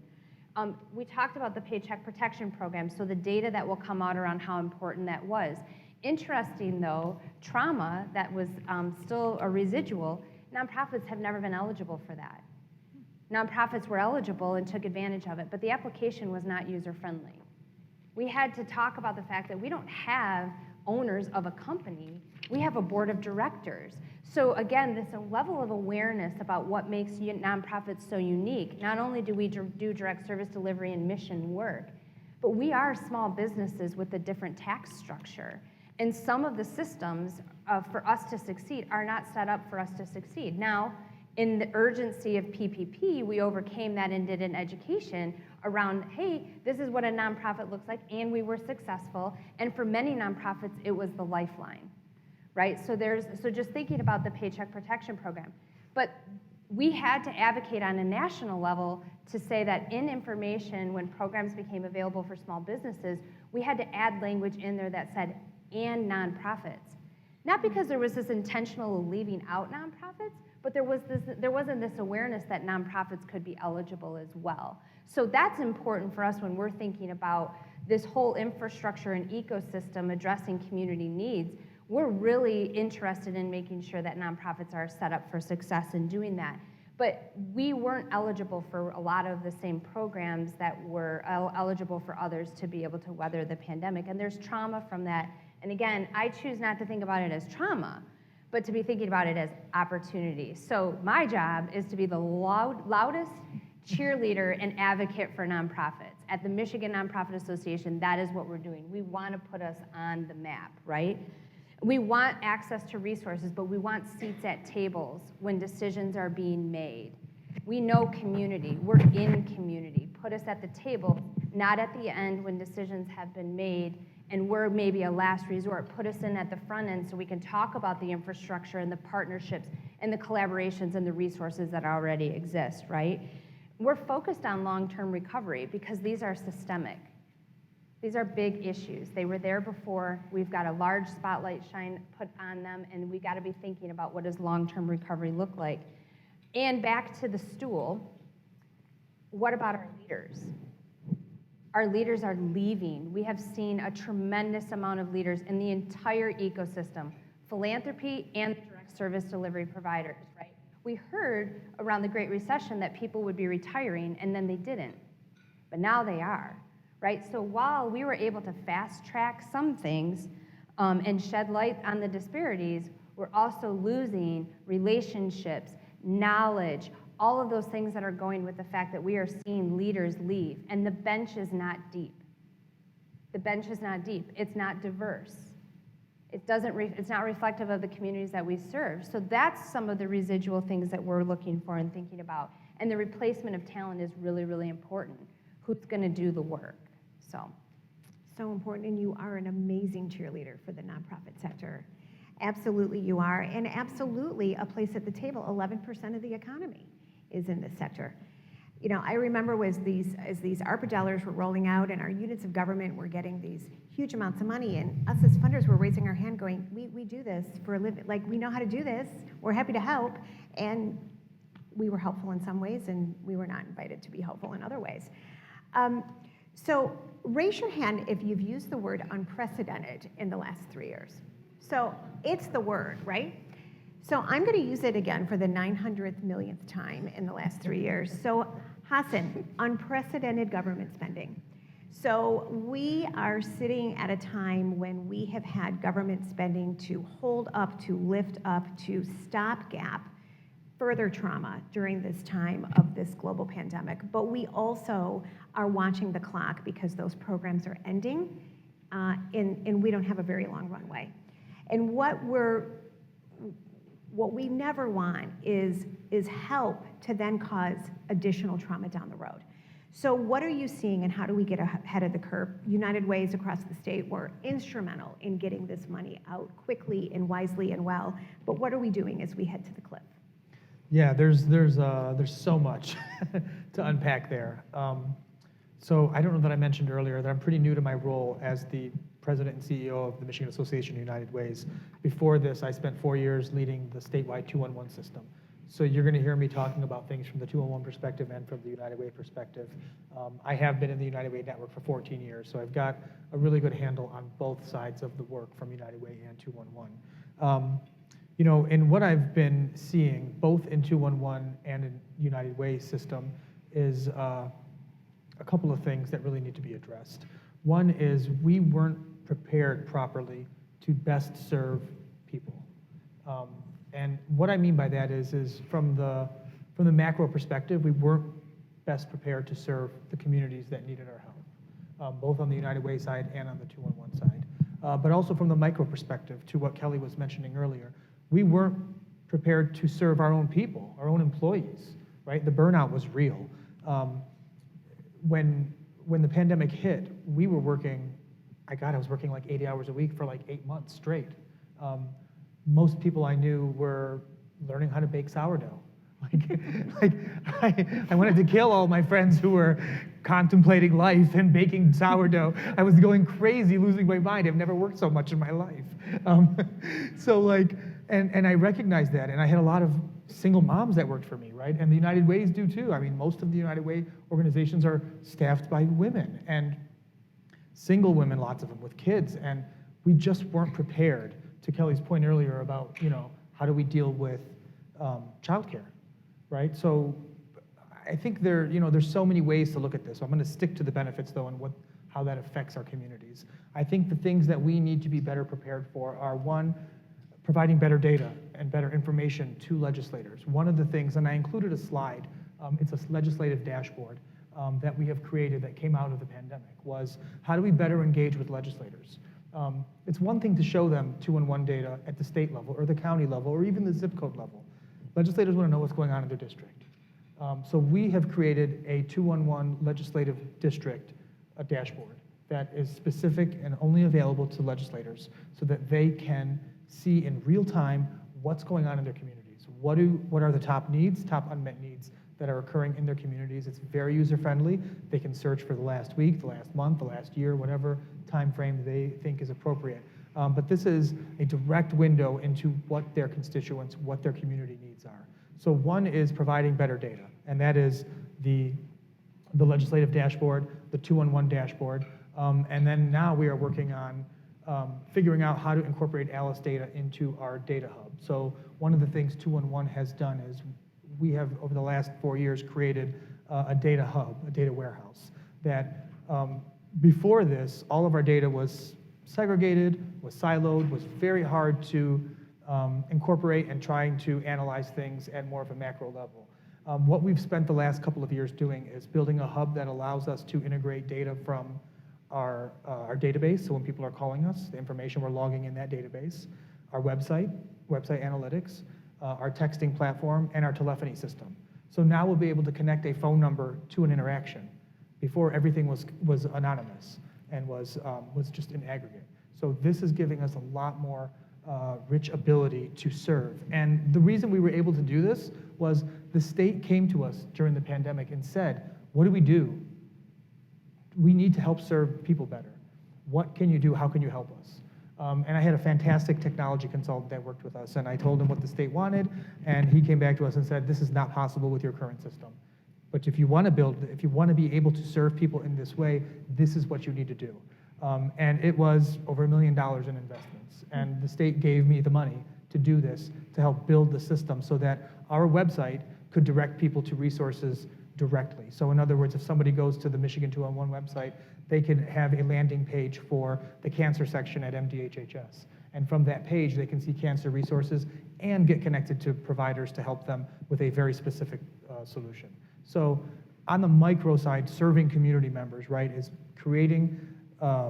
We talked about the Paycheck Protection Program, so the data that will come out around how important that was. Interesting though, trauma that was still a residual, nonprofits have never been eligible for that. Nonprofits were eligible and took advantage of it, but the application was not user-friendly. We had to talk about the fact that we don't have owners of a company We have a board of directors. So again, this a level of awareness about what makes nonprofits so unique. Not only do we do direct service delivery and mission work, but we are small businesses with a different tax structure. And some of the systems for us to succeed are not set up for us to succeed. Now, in the urgency of PPP, we overcame that and did an education around, hey, this is what a nonprofit looks like, and we were successful. And for many nonprofits, it was the lifeline, right? So just thinking about the Paycheck Protection Program. But we had to advocate on a national level to say that in information, when programs became available for small businesses, we had to add language in there that said, and nonprofits. Not because there was this intentional leaving out nonprofits, but there wasn't this awareness that nonprofits could be eligible as well. So that's important for us when we're thinking about this whole infrastructure and ecosystem addressing community needs. We're really interested in making sure that nonprofits are set up for success in doing that. But we weren't eligible for a lot of the same programs that were eligible for others to be able to weather the pandemic. And there's trauma from that. And again, I choose not to think about it as trauma, but to be thinking about it as opportunity. So my job is to be the loudest cheerleader and advocate for nonprofits. At the Michigan Nonprofit Association, that is what we're doing. We want to put us on the map, right? We want access to resources, but we want seats at tables when decisions are being made. We know community. We're in community. Put us at the table, not at the end when decisions have been made and we're maybe a last resort. Put us in at the front end so we can talk about the infrastructure and the partnerships and the collaborations and the resources that already exist, right? We're focused on long-term recovery because these are systemic. These are big issues. They were there before. We've got a large spotlight shine put on them, and we got to be thinking about what does long-term recovery look like. And back to the stool, what about our leaders? Our leaders are leaving. We have seen a tremendous amount of leaders in the entire ecosystem, philanthropy and direct service delivery providers, right? We heard around the Great Recession that people would be retiring, and then they didn't. But now they are, right? So while we were able to fast track some things and shed light on the disparities, we're also losing relationships, knowledge, all of those things that are going with the fact that we are seeing leaders leave, and the bench is not deep. The bench is not deep. It's not diverse. It's not reflective of the communities that we serve. So that's some of the residual things that we're looking for and thinking about. And the replacement of talent is really, really important. Who's going to do the work? So important, and you are an amazing cheerleader for the nonprofit sector. Absolutely you are, and absolutely a place at the table. 11% of the economy is in this sector. You know, I remember as these ARPA dollars were rolling out and our units of government were getting these huge amounts of money, and us as funders were raising our hand going, we do this for a living, like we know how to do this, we're happy to help, and we were helpful in some ways and we were not invited to be helpful in other ways. So raise your hand if you've used the word unprecedented in the last 3 years. So it's the word, right? So I'm going to use it again for the 900th millionth time in the last 3 years. So Hassan, unprecedented government spending. So we are sitting at a time when we have had government spending to hold up, to lift up, to stopgap further trauma during this time of this global pandemic. But we also are watching the clock because those programs are ending and we don't have a very long runway. And what we never want is help to then cause additional trauma down the road. So what are you seeing and how do we get ahead of the curve? United Ways across the state were instrumental in getting this money out quickly and wisely and well. But what are we doing as we head to the cliff? Yeah, there's so much to unpack there. So I don't know that I mentioned earlier that I'm pretty new to my role as the president and CEO of the Michigan Association of United Ways. Before this, I spent 4 years leading the statewide 211 system. So you're going to hear me talking about things from the 211 perspective and from the United Way perspective. I have been in the United Way network for 14 years, so I've got a really good handle on both sides of the work from United Way and 211. You know, and what I've been seeing both in 211 and in United Way system is a couple of things that really need to be addressed. One is we weren't prepared properly to best serve people. And what I mean by that is from the macro perspective, we weren't best prepared to serve the communities that needed our help, both on the United Way side and on the 211 side. But also from the micro perspective, to what Kelley was mentioning earlier, we weren't prepared to serve our own people, our own employees, right? The burnout was real. When the pandemic hit, we were working, I was working like 80 hours a week for like 8 months straight. Most people I knew were learning how to bake sourdough. I wanted to kill all my friends who were contemplating life and baking sourdough. I was going crazy, losing my mind. I've never worked so much in my life. And I recognized that, and I had a lot of single moms that worked for me, right? And the United Ways do too. I mean, most of the United Way organizations are staffed by women, and single women, lots of them with kids, and we just weren't prepared, to Kelley's point earlier about, how do we deal with childcare, right? So I think there's so many ways to look at this. So I'm going to stick to the benefits, though, and how that affects our communities. I think the things that we need to be better prepared for are, one, providing better data and better information to legislators. One of the things, and I included a slide, it's a legislative dashboard that we have created that came out of the pandemic, was how do we better engage with legislators? It's one thing to show them 211 data at the state level or the county level or even the zip code level. Legislators want to know what's going on in their district. So we have created a 211 legislative district dashboard that is specific and only available to legislators so that they can see in real time what's going on in their communities. What are the top needs, top unmet needs that are occurring in their communities? It's very user-friendly. They can search for the last week, the last month, the last year, whatever time frame they think is appropriate. But this is a direct window into what their constituents, what their community needs are. So one is providing better data, and that is the legislative dashboard, the 211 dashboard, and then now we are working on figuring out how to incorporate ALICE data into our data hub. So one of the things 211 has done is we have, over the last 4 years, created a data hub, a data warehouse, that before this, all of our data was segregated, was siloed, was very hard to incorporate and trying to analyze things at more of a macro level. What we've spent the last couple of years doing is building a hub that allows us to integrate data from our database, so when people are calling us, the information we're logging in that database, our website analytics, our texting platform, and our telephony system. So now we'll be able to connect a phone number to an interaction. Before, everything was anonymous and was just in aggregate. So this is giving us a lot more rich ability to serve. And the reason we were able to do this was the state came to us during the pandemic and said, what do? We need to help serve people better. What can you do? How can you help us? And I had a fantastic technology consultant that worked with us, and I told him what the state wanted, and he came back to us and said, this is not possible with your current system. But if you want to be able to serve people in this way, this is what you need to do. And it was over $1 million in investments. And the state gave me the money to do this, to help build the system so that our website could direct people to resources directly. So in other words, if somebody goes to the Michigan 211 website, they can have a landing page for the cancer section at MDHHS. And from that page, they can see cancer resources and get connected to providers to help them with a very specific solution. So on the micro side, serving community members, right, is creating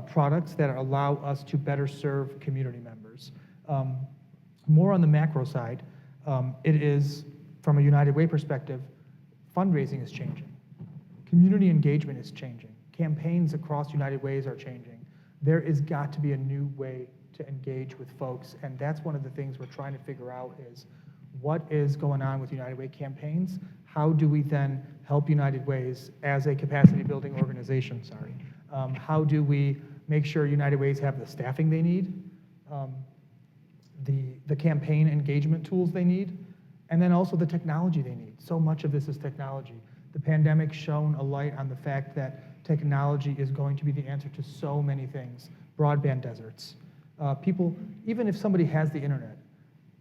products that allow us to better serve community members. More on the macro side, it is, from a United Way perspective, fundraising is changing. Community engagement is changing. Campaigns across United Ways are changing. There has got to be a new way to engage with folks, and that's one of the things we're trying to figure out is what is going on with United Way campaigns? How do we then help United Ways as a capacity building organization, how do we make sure United Ways have the staffing they need, the campaign engagement tools they need, and then also the technology they need. So much of this is technology. The pandemic shone a light on the fact that technology is going to be the answer to so many things. Broadband deserts. People, even if somebody has the internet,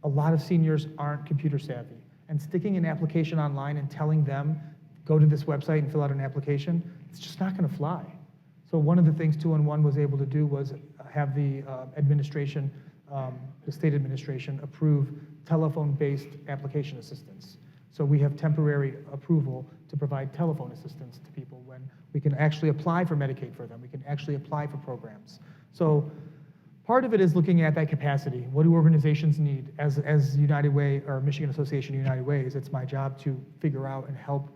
a lot of seniors aren't computer savvy. And sticking an application online and telling them, go to this website and fill out an application, it's just not gonna fly. So one of the things 211 was able to do was have the administration the state administration approve telephone-based application assistance. So we have temporary approval to provide telephone assistance to people when we can actually apply for Medicaid for them. We can actually apply for programs. So part of it is looking at that capacity. What do organizations need? As United Way or Michigan Association of United Ways, it's my job to figure out and help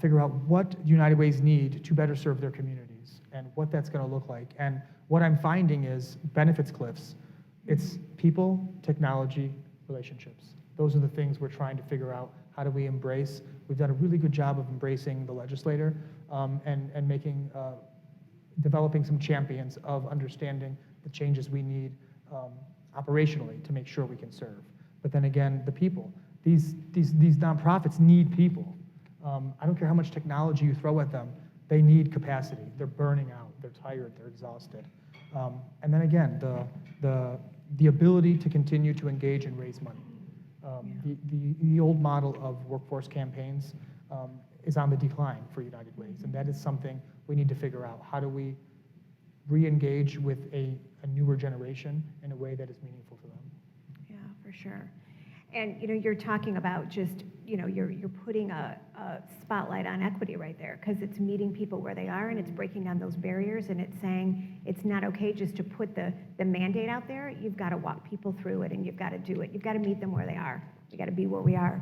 figure out what United Ways need to better serve their communities and what that's going to look like. And what I'm finding is benefits cliffs. It's people, technology, relationships. Those are the things we're trying to figure out. How do we embrace? We've done a really good job of embracing the legislator and making, developing some champions of understanding the changes we need operationally to make sure we can serve. But then again, the people. These nonprofits need people. I don't care how much technology you throw at them, they need capacity. They're burning out, they're tired, they're exhausted. And then again, the ability to continue to engage and raise money. The old model of workforce campaigns is on the decline for United Ways, and that is something we need to figure out. How do we re-engage with a newer generation in a way that is meaningful to them? Yeah, for sure. And you're talking about just you're putting a spotlight on equity right there, because it's meeting people where they are and it's breaking down those barriers, and it's saying it's not okay just to put the mandate out there. You've got to walk people through it, and you've got to do it. You've got to meet them where they are. You got to be where we are.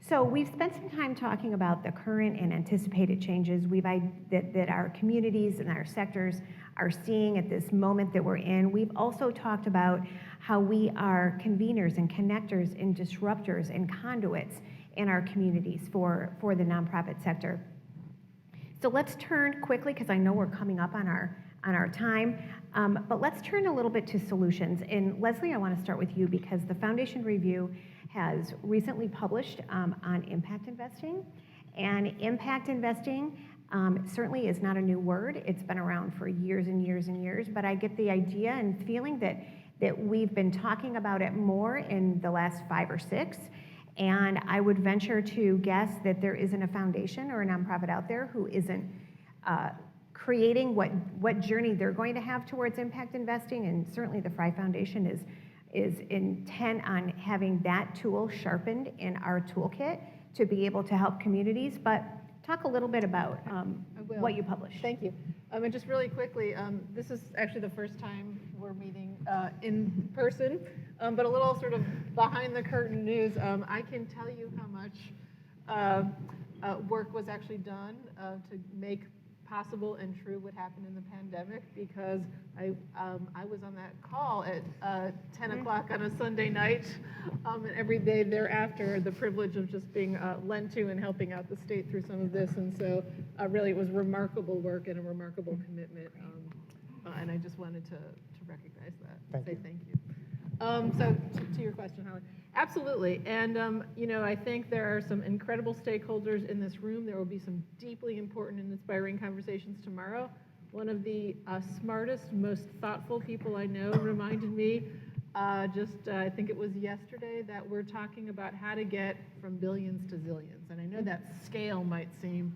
So we've spent some time talking about the current and anticipated changes that our communities and our sectors are seeing at this moment that we're in. We've also talked about how we are conveners and connectors and disruptors and conduits in our communities for the nonprofit sector. So let's turn quickly, because I know we're coming up on our time, but let's turn a little bit to solutions. And Lesley, I want to start with you, because the Foundation Review has recently published on impact investing. And impact investing certainly is not a new word. It's been around for years and years and years, but I get the idea and feeling that we've been talking about it more in the last 5 or 6. And I would venture to guess that there isn't a foundation or a nonprofit out there who isn't creating what journey they're going to have towards impact investing. And certainly the Fry Foundation is intent on having that tool sharpened in our toolkit to be able to help communities. But talk a little bit about what you published. Thank you. And just really quickly, this is actually the first time we're meeting in person, but a little sort of behind the curtain news. I can tell you how much work was actually done to make possible and true what happened in the pandemic, because I was on that call at 10 o'clock on a Sunday night, and every day thereafter, the privilege of just being lent to and helping out the state through some of this. And so really it was remarkable work and a remarkable commitment, and I just wanted to recognize that, thank you. So to your question, Holly, absolutely. And I think there are some incredible stakeholders in this room. There will be some deeply important and inspiring conversations tomorrow. One of the smartest, most thoughtful people I know reminded me I think it was yesterday, that we're talking about how to get from billions to zillions. And I know that scale might seem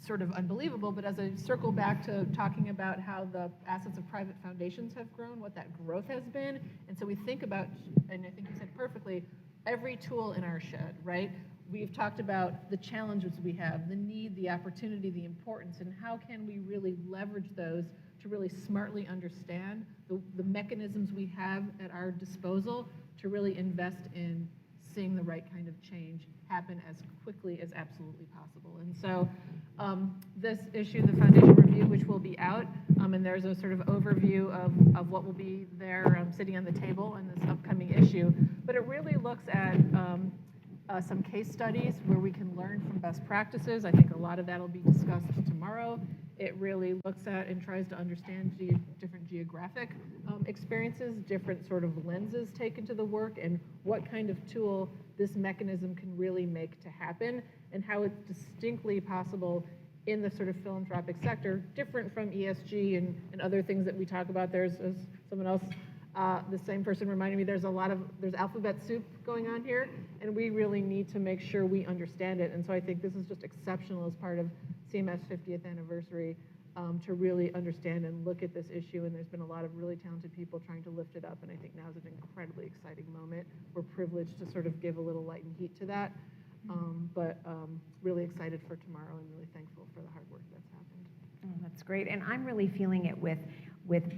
sort of unbelievable, but as I circle back to talking about how the assets of private foundations have grown, what that growth has been, and so we think about, and I think you said perfectly, every tool in our shed, right? We've talked about the challenges we have, the need, the opportunity, the importance, and how can we really leverage those to really smartly understand the mechanisms we have at our disposal to really invest in seeing the right kind of change happen as quickly as absolutely possible. And so this issue, the Foundation Review, which will be out, and there's a sort of overview of what will be there sitting on the table in this upcoming issue, but it really looks at some case studies where we can learn from best practices. I think a lot of that will be discussed tomorrow. It really looks at and tries to understand different geographic experiences, different sort of lenses taken to the work, and what kind of tool this mechanism can really make to happen, and how it's distinctly possible in the sort of philanthropic sector, different from ESG and other things that we talk about. There's someone else, the same person reminded me, there's alphabet soup going on here, and we really need to make sure we understand it. And so I think this is just exceptional as part of CMF's 50th anniversary to really understand and look at this issue. And there's been a lot of really talented people trying to lift it up. And I think now is an incredibly exciting moment. We're privileged to sort of give a little light and heat to that. But really excited for tomorrow and really thankful for the hard work that's happened. Oh, that's great. And I'm really feeling it with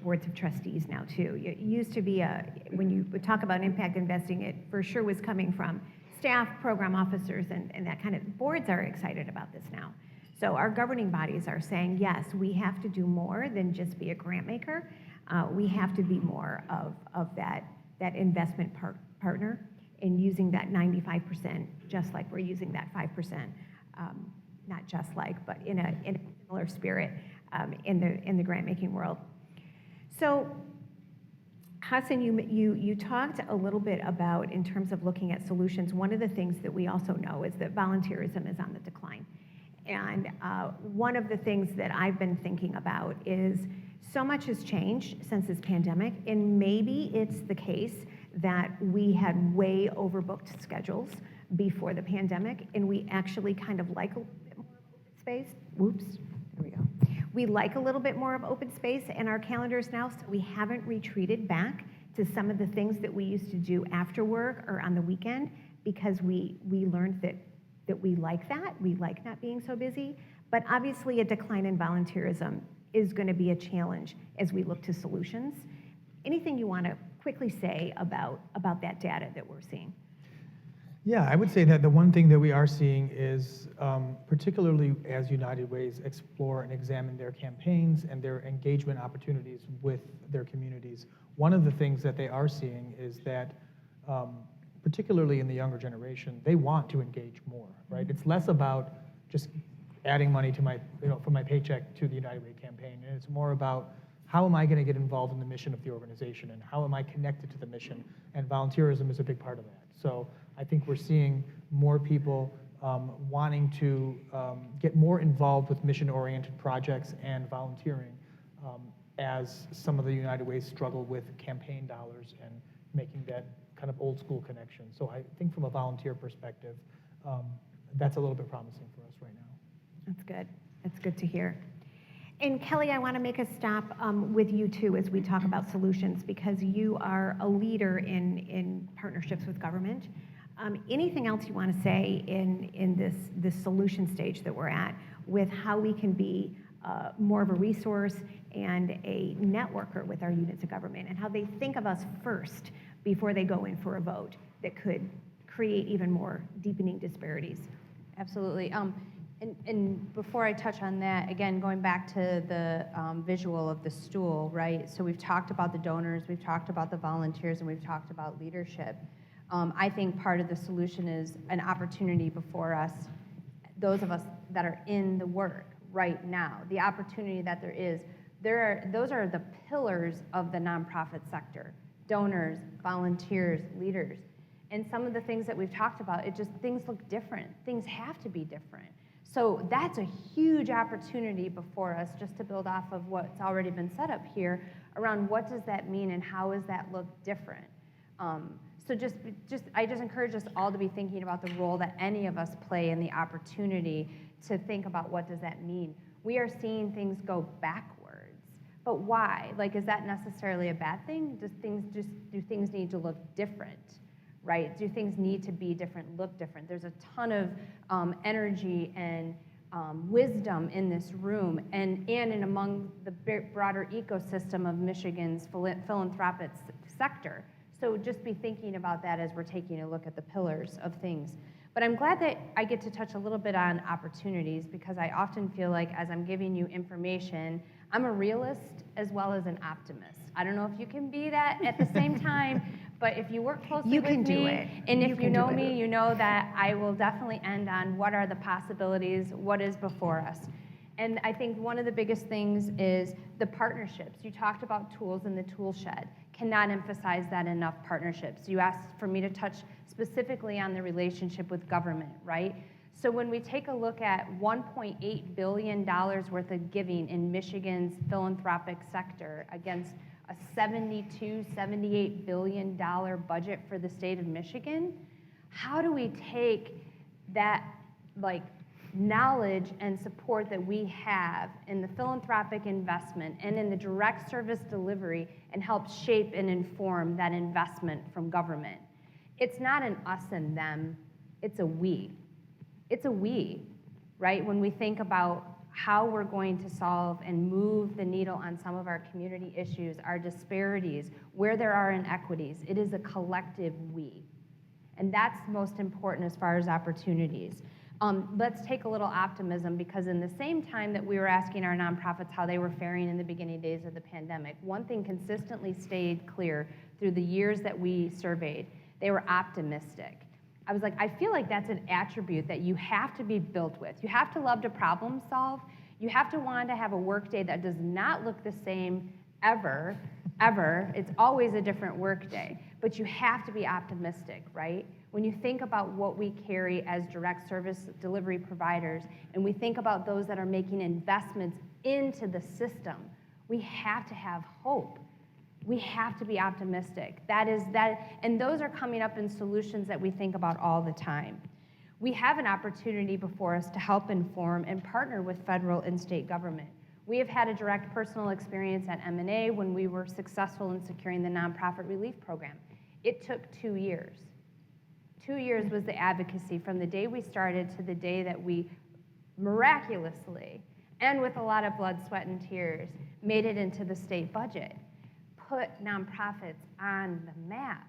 boards of trustees now too. It used to be when you would talk about impact investing, it for sure was coming from staff, program officers, and that kind of, boards are excited about this now. So our governing bodies are saying, yes, we have to do more than just be a grant maker. We have to be more of that investment partner in using that 95%, just like we're using that 5%, not just like, but in a similar spirit in the grant making world. So Hassan, you talked a little bit about, in terms of looking at solutions, one of the things that we also know is that volunteerism is on the decline. And one of the things that I've been thinking about is so much has changed since this pandemic, and maybe it's the case that we had way overbooked schedules before the pandemic, and we actually kind of like a little bit more of open space. Whoops, there we go. We like a little bit more of open space in our calendars now, so we haven't retreated back to some of the things that we used to do after work or on the weekend, because we learned that we like that. We like not being so busy. But obviously a decline in volunteerism is going to be a challenge as we look to solutions. Anything you want to quickly say about that data that we're seeing? Yeah, I would say that the one thing that we are seeing is, particularly as United Way's explore and examine their campaigns and their engagement opportunities with their communities, one of the things that they are seeing is that, particularly in the younger generation, they want to engage more, right? It's less about just adding money to my, from my paycheck to the United Way campaign, and it's more about how am I going to get involved in the mission of the organization, and how am I connected to the mission? And volunteerism is a big part of that. So I think we're seeing more people wanting to get more involved with mission-oriented projects and volunteering as some of the United Ways struggle with campaign dollars and making that kind of old school connection. So I think from a volunteer perspective, that's a little bit promising for us right now. That's good. That's good to hear. And Kelley, I want to make a stop with you too as we talk about solutions, because you are a leader in partnerships with government. Anything else you want to say in this solution stage that we're at with how we can be more of a resource and a networker with our units of government, and how they think of us first before they go in for a vote that could create even more deepening disparities? Absolutely. And before I touch on that, again, going back to the visual of the stool, right? So we've talked about the donors, we've talked about the volunteers, and we've talked about leadership. I think part of the solution is an opportunity before us, those of us that are in the work right now, the opportunity that there is. Those are the pillars of the nonprofit sector: donors, volunteers, leaders. And some of the things that we've talked about, things look different. Things have to be different. So that's a huge opportunity before us, just to build off of what's already been set up here around what does that mean and how does that look different. So I just encourage us all to be thinking about the role that any of us play in the opportunity to think about what does that mean. We are seeing things go backwards, but why? Like, is that necessarily a bad thing? Do things need to look different? Right? Do things need to be different, look different? There's a ton of energy and wisdom in this room and in among the broader ecosystem of Michigan's philanthropic sector. So just be thinking about that as we're taking a look at the pillars of things. But I'm glad that I get to touch a little bit on opportunities, because I often feel like as I'm giving you information, I'm a realist as well as an optimist. I don't know if you can be that at the same time, but if you work closely with me, do it. And if you know me, you know that I will definitely end on what are the possibilities, what is before us. And I think one of the biggest things is the partnerships. You talked about tools in the tool shed. Cannot emphasize that enough, partnerships. You asked for me to touch specifically on the relationship with government, right? So when we take a look at $1.8 billion worth of giving in Michigan's philanthropic sector against a $78 billion budget for the state of Michigan, how do we take that, like, knowledge and support that we have in the philanthropic investment and in the direct service delivery and help shape and inform that investment from government. It's not an us and them, it's a we. It's a we, right? When we think about how we're going to solve and move the needle on some of our community issues, our disparities, where there are inequities, it is a collective we. And that's most important as far as opportunities. Let's take a little optimism, because in the same time that we were asking our nonprofits how they were faring in the beginning days of the pandemic, one thing consistently stayed clear through the years that we surveyed: they were optimistic. I was like, I feel like that's an attribute that you have to be built with. You have to love to problem solve. You have to want to have a work day that does not look the same ever. It's always a different work day. But you have to be optimistic, right? When you think about what we carry as direct service delivery providers, and we think about those that are making investments into the system, we have to have hope. We have to be optimistic. And those are coming up in solutions that we think about all the time. We have an opportunity before us to help inform and partner with federal and state government. We have had a direct personal experience at M&A when we were successful in securing the nonprofit relief program. It took 2 years. 2 years was the advocacy from the day we started to the day that we miraculously, and with a lot of blood, sweat, and tears, made it into the state budget. Put nonprofits on the map.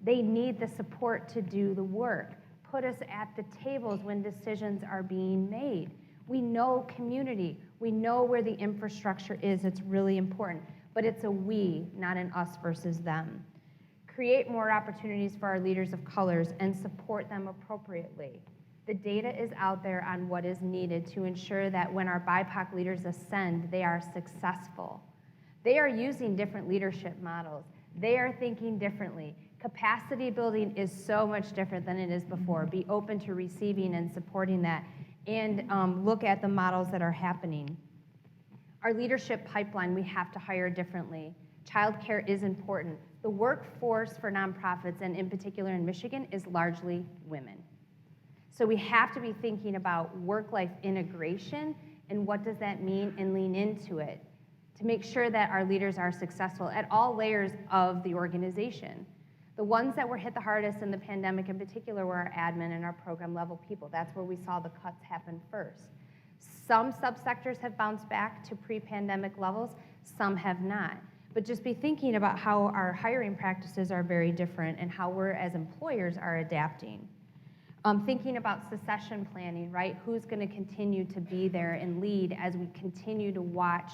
They need the support to do the work. Put us at the tables when decisions are being made. We know community. We know where the infrastructure is. It's really important. But it's a we, not an us versus them. Create more opportunities for our leaders of colors and support them appropriately. The data is out there on what is needed to ensure that when our BIPOC leaders ascend, they are successful. They are using different leadership models. They are thinking differently. Capacity building is so much different than it is before. Be open to receiving and supporting that, and look at the models that are happening. Our leadership pipeline, we have to hire differently. Childcare is important. The workforce for nonprofits, and in particular in Michigan, is largely women. So we have to be thinking about work-life integration, and what does that mean, and lean into it to make sure that our leaders are successful at all layers of the organization. The ones that were hit the hardest in the pandemic in particular were our admin and our program level people. That's where we saw the cuts happen first. Some subsectors have bounced back to pre-pandemic levels, some have not. But just be thinking about how our hiring practices are very different and how we're as employers are adapting. Thinking about succession planning, right? Who's gonna continue to be there and lead as we continue to watch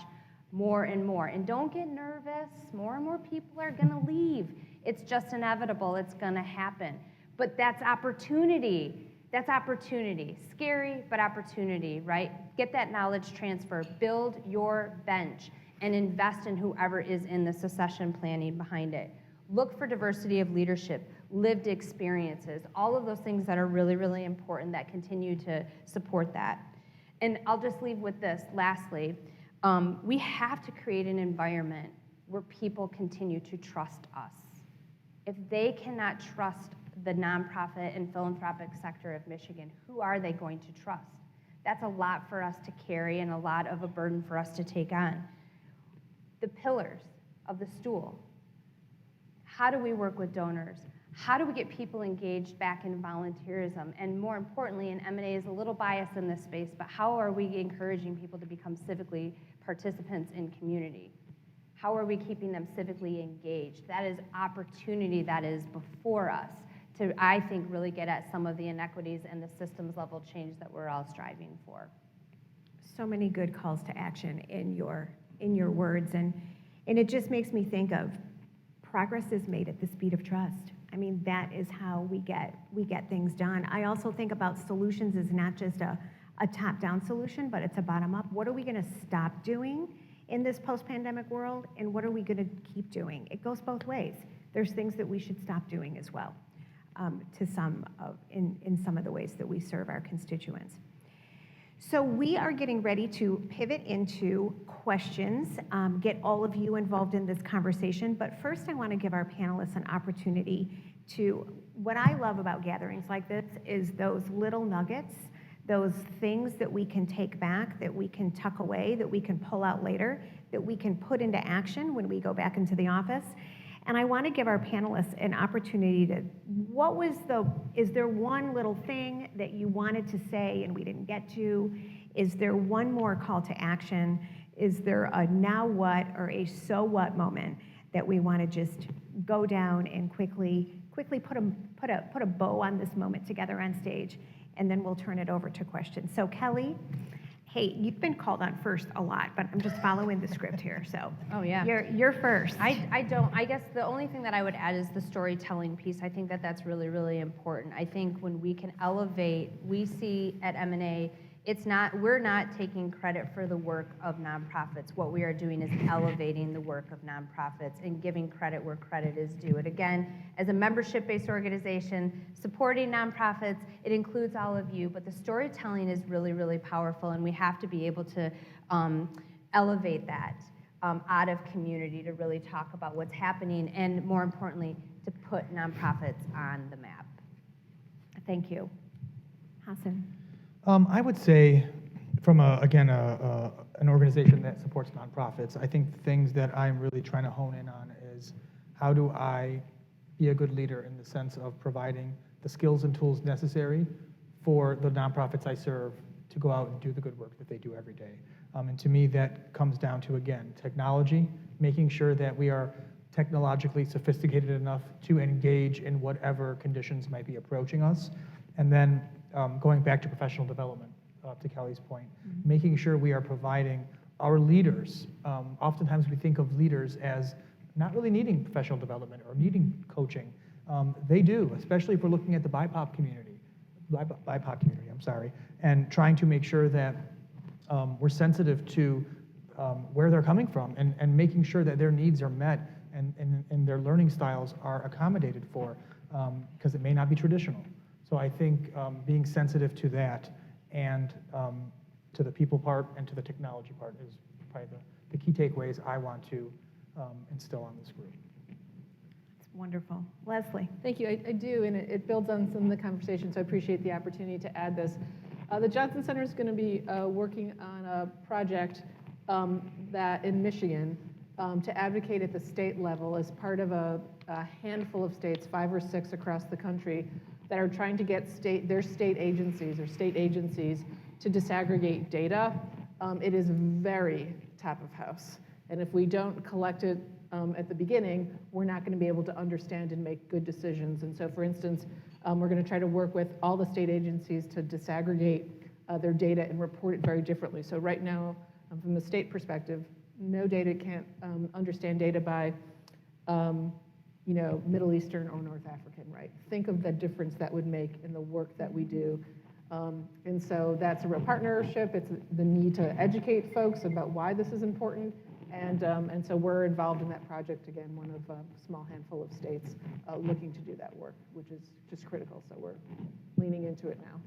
more and more. And don't get nervous, more and more people are gonna leave. It's just inevitable, it's gonna happen. But that's opportunity. That's opportunity. Scary, but opportunity, right? Get that knowledge transfer, build your bench, and invest in whoever is in the succession planning behind it. Look for diversity of leadership, lived experiences, all of those things that are really, really important that continue to support that. And I'll just leave with this, lastly. We have to create an environment where people continue to trust us. If they cannot trust the nonprofit and philanthropic sector of Michigan, who are they going to trust? That's a lot for us to carry and a lot of a burden for us to take on. The pillars of the stool. How do we work with donors? How do we get people engaged back in volunteerism? And more importantly, and M&A is a little biased in this space, but how are we encouraging people to become civically participants in community? How are we keeping them civically engaged? That is opportunity that is before us to, I think, really get at some of the inequities and the systems level change that we're all striving for. So many good calls to action in your words, and it just makes me think of progress is made at the speed of trust. I mean, that is how we get things done. I also think about solutions as not just a top-down solution, but it's a bottom-up. What are we going to stop doing in this post-pandemic world, and what are we going to keep doing? It goes both ways. There's things that we should stop doing as well, in some of the ways that we serve our constituents. So we are getting ready to pivot into questions, get all of you involved in this conversation. But first, I want to give our panelists an opportunity to, what I love about gatherings like this is those little nuggets those things that we can take back, that we can tuck away, that we can pull out later, that we can put into action when we go back into the office. And I want to give our panelists an opportunity to, is there one little thing that you wanted to say and we didn't get to? Is there one more call to action? Is there a now what or a so what moment that we want to just go down and quickly put a bow on this moment together on stage, and then we'll turn it over to questions. So Kelley, hey, you've been called on first a lot, but I'm just following the script here, so. Oh, yeah. You're first. I guess the only thing that I would add is the storytelling piece. I think that that's really, really important. I think when we can elevate, we see at M&A, we're not taking credit for the work of nonprofits. What we are doing is elevating the work of nonprofits and giving credit where credit is due. And again, as a membership-based organization, supporting nonprofits, it includes all of you, but the storytelling is really, really powerful, and we have to be able to elevate that out of community to really talk about what's happening, and more importantly, to put nonprofits on the map. Thank you. Hassan. I would say, from an organization that supports nonprofits, I think the things that I'm really trying to hone in on is how do I be a good leader in the sense of providing the skills and tools necessary for the nonprofits I serve to go out and do the good work that they do every day. And to me, that comes down to, again, technology, making sure that we are technologically sophisticated enough to engage in whatever conditions might be approaching us. And then going back to professional development, to Kelley's point, making sure we are providing our leaders. Oftentimes we think of leaders as not really needing professional development or needing coaching. They do, especially if we're looking at the BIPOC community, and trying to make sure that we're sensitive to where they're coming from and making sure that their needs are met and their learning styles are accommodated for, because it may not be traditional. So I think being sensitive to that and to the people part and to the technology part is probably the key takeaways I want to instill on this group. That's wonderful. Lesley. Thank you. I do, and it builds on some of the conversation, so I appreciate the opportunity to add this. The Johnson Center is going to be working on a project that in Michigan to advocate at the state level as part of a handful of states, 5 or 6 across the country, that are trying to get their state agencies to disaggregate data. It is very top of house. And if we don't collect it at the beginning, we're not going to be able to understand and make good decisions. And so, for instance, we're going to try to work with all the state agencies to disaggregate their data and report it very differently. So right now, from the state perspective, no data can't understand data by Middle Eastern or North African, right? Think of the difference that would make in the work that we do. And so that's a real partnership. It's the need to educate folks about why this is important. And so we're involved in that project, again, one of a small handful of states looking to do that work, which is just critical. So we're leaning into it now.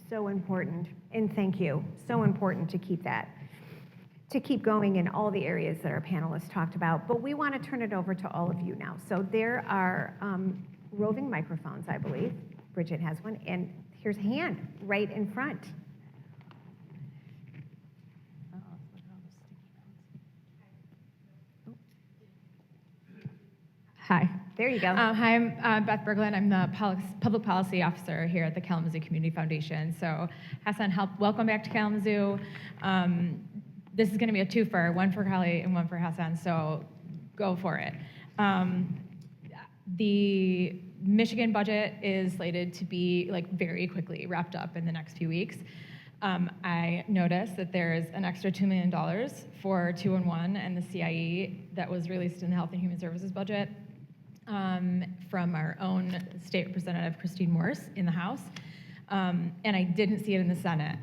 So important, and thank you. So important to keep going in all the areas that our panelists talked about. But we want to turn it over to all of you now. So there are roving microphones, I believe. Bridget has one, and here's a hand right in front. Hi. There you go. Hi, I'm Beth Berglund. I'm the public policy officer here at the Kalamazoo Community Foundation. So Hassan, welcome back to Kalamazoo. This is going to be a twofer, one for Kelley and one for Hassan, so go for it. The Michigan budget is slated to be very quickly wrapped up in the next few weeks. I noticed that there's an extra $2 million for 2-in-1 and the CIE that was released in the Health and Human Services budget from our own state representative, Christine Morse, in the House. And I didn't see it in the Senate.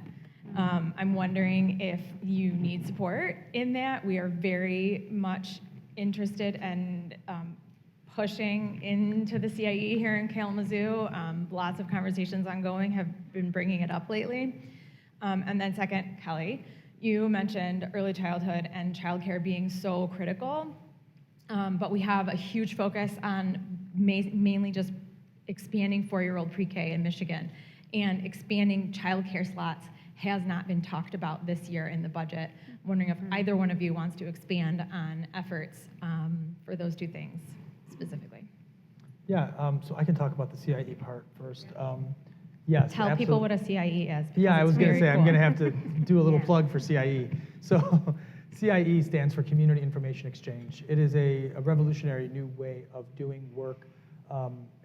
I'm wondering if you need support in that. We are very much interested and pushing into the CIE here in Kalamazoo. Lots of conversations ongoing have been bringing it up lately. And then second, Kelley, you mentioned early childhood and childcare being so critical, but we have a huge focus on mainly just expanding 4-year-old pre-K in Michigan. And expanding childcare slots has not been talked about this year in the budget. I'm wondering if either one of you wants to expand on efforts for those two things specifically. Yeah, so I can talk about the CIE part first. Yes, Tell people what absolutely. a CIE is. because Yeah, I it's was going to very say, I'm cool. going to have to do a little Yeah. plug for CIE. So CIE stands for Community Information Exchange. It is a revolutionary new way of doing work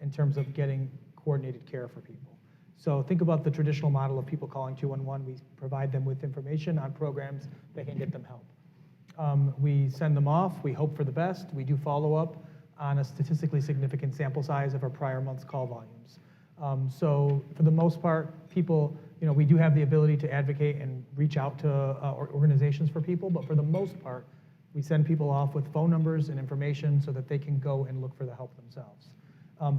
in terms of getting coordinated care for people. So think about the traditional model of people calling 211. We provide them with information on programs that can get them help. We send them off, we hope for the best, we do follow-up on a statistically significant sample size of our prior month's call volumes. So for the most part, people, we do have the ability to advocate and reach out to organizations for people, but for the most part, we send people off with phone numbers and information so that they can go and look for the help themselves.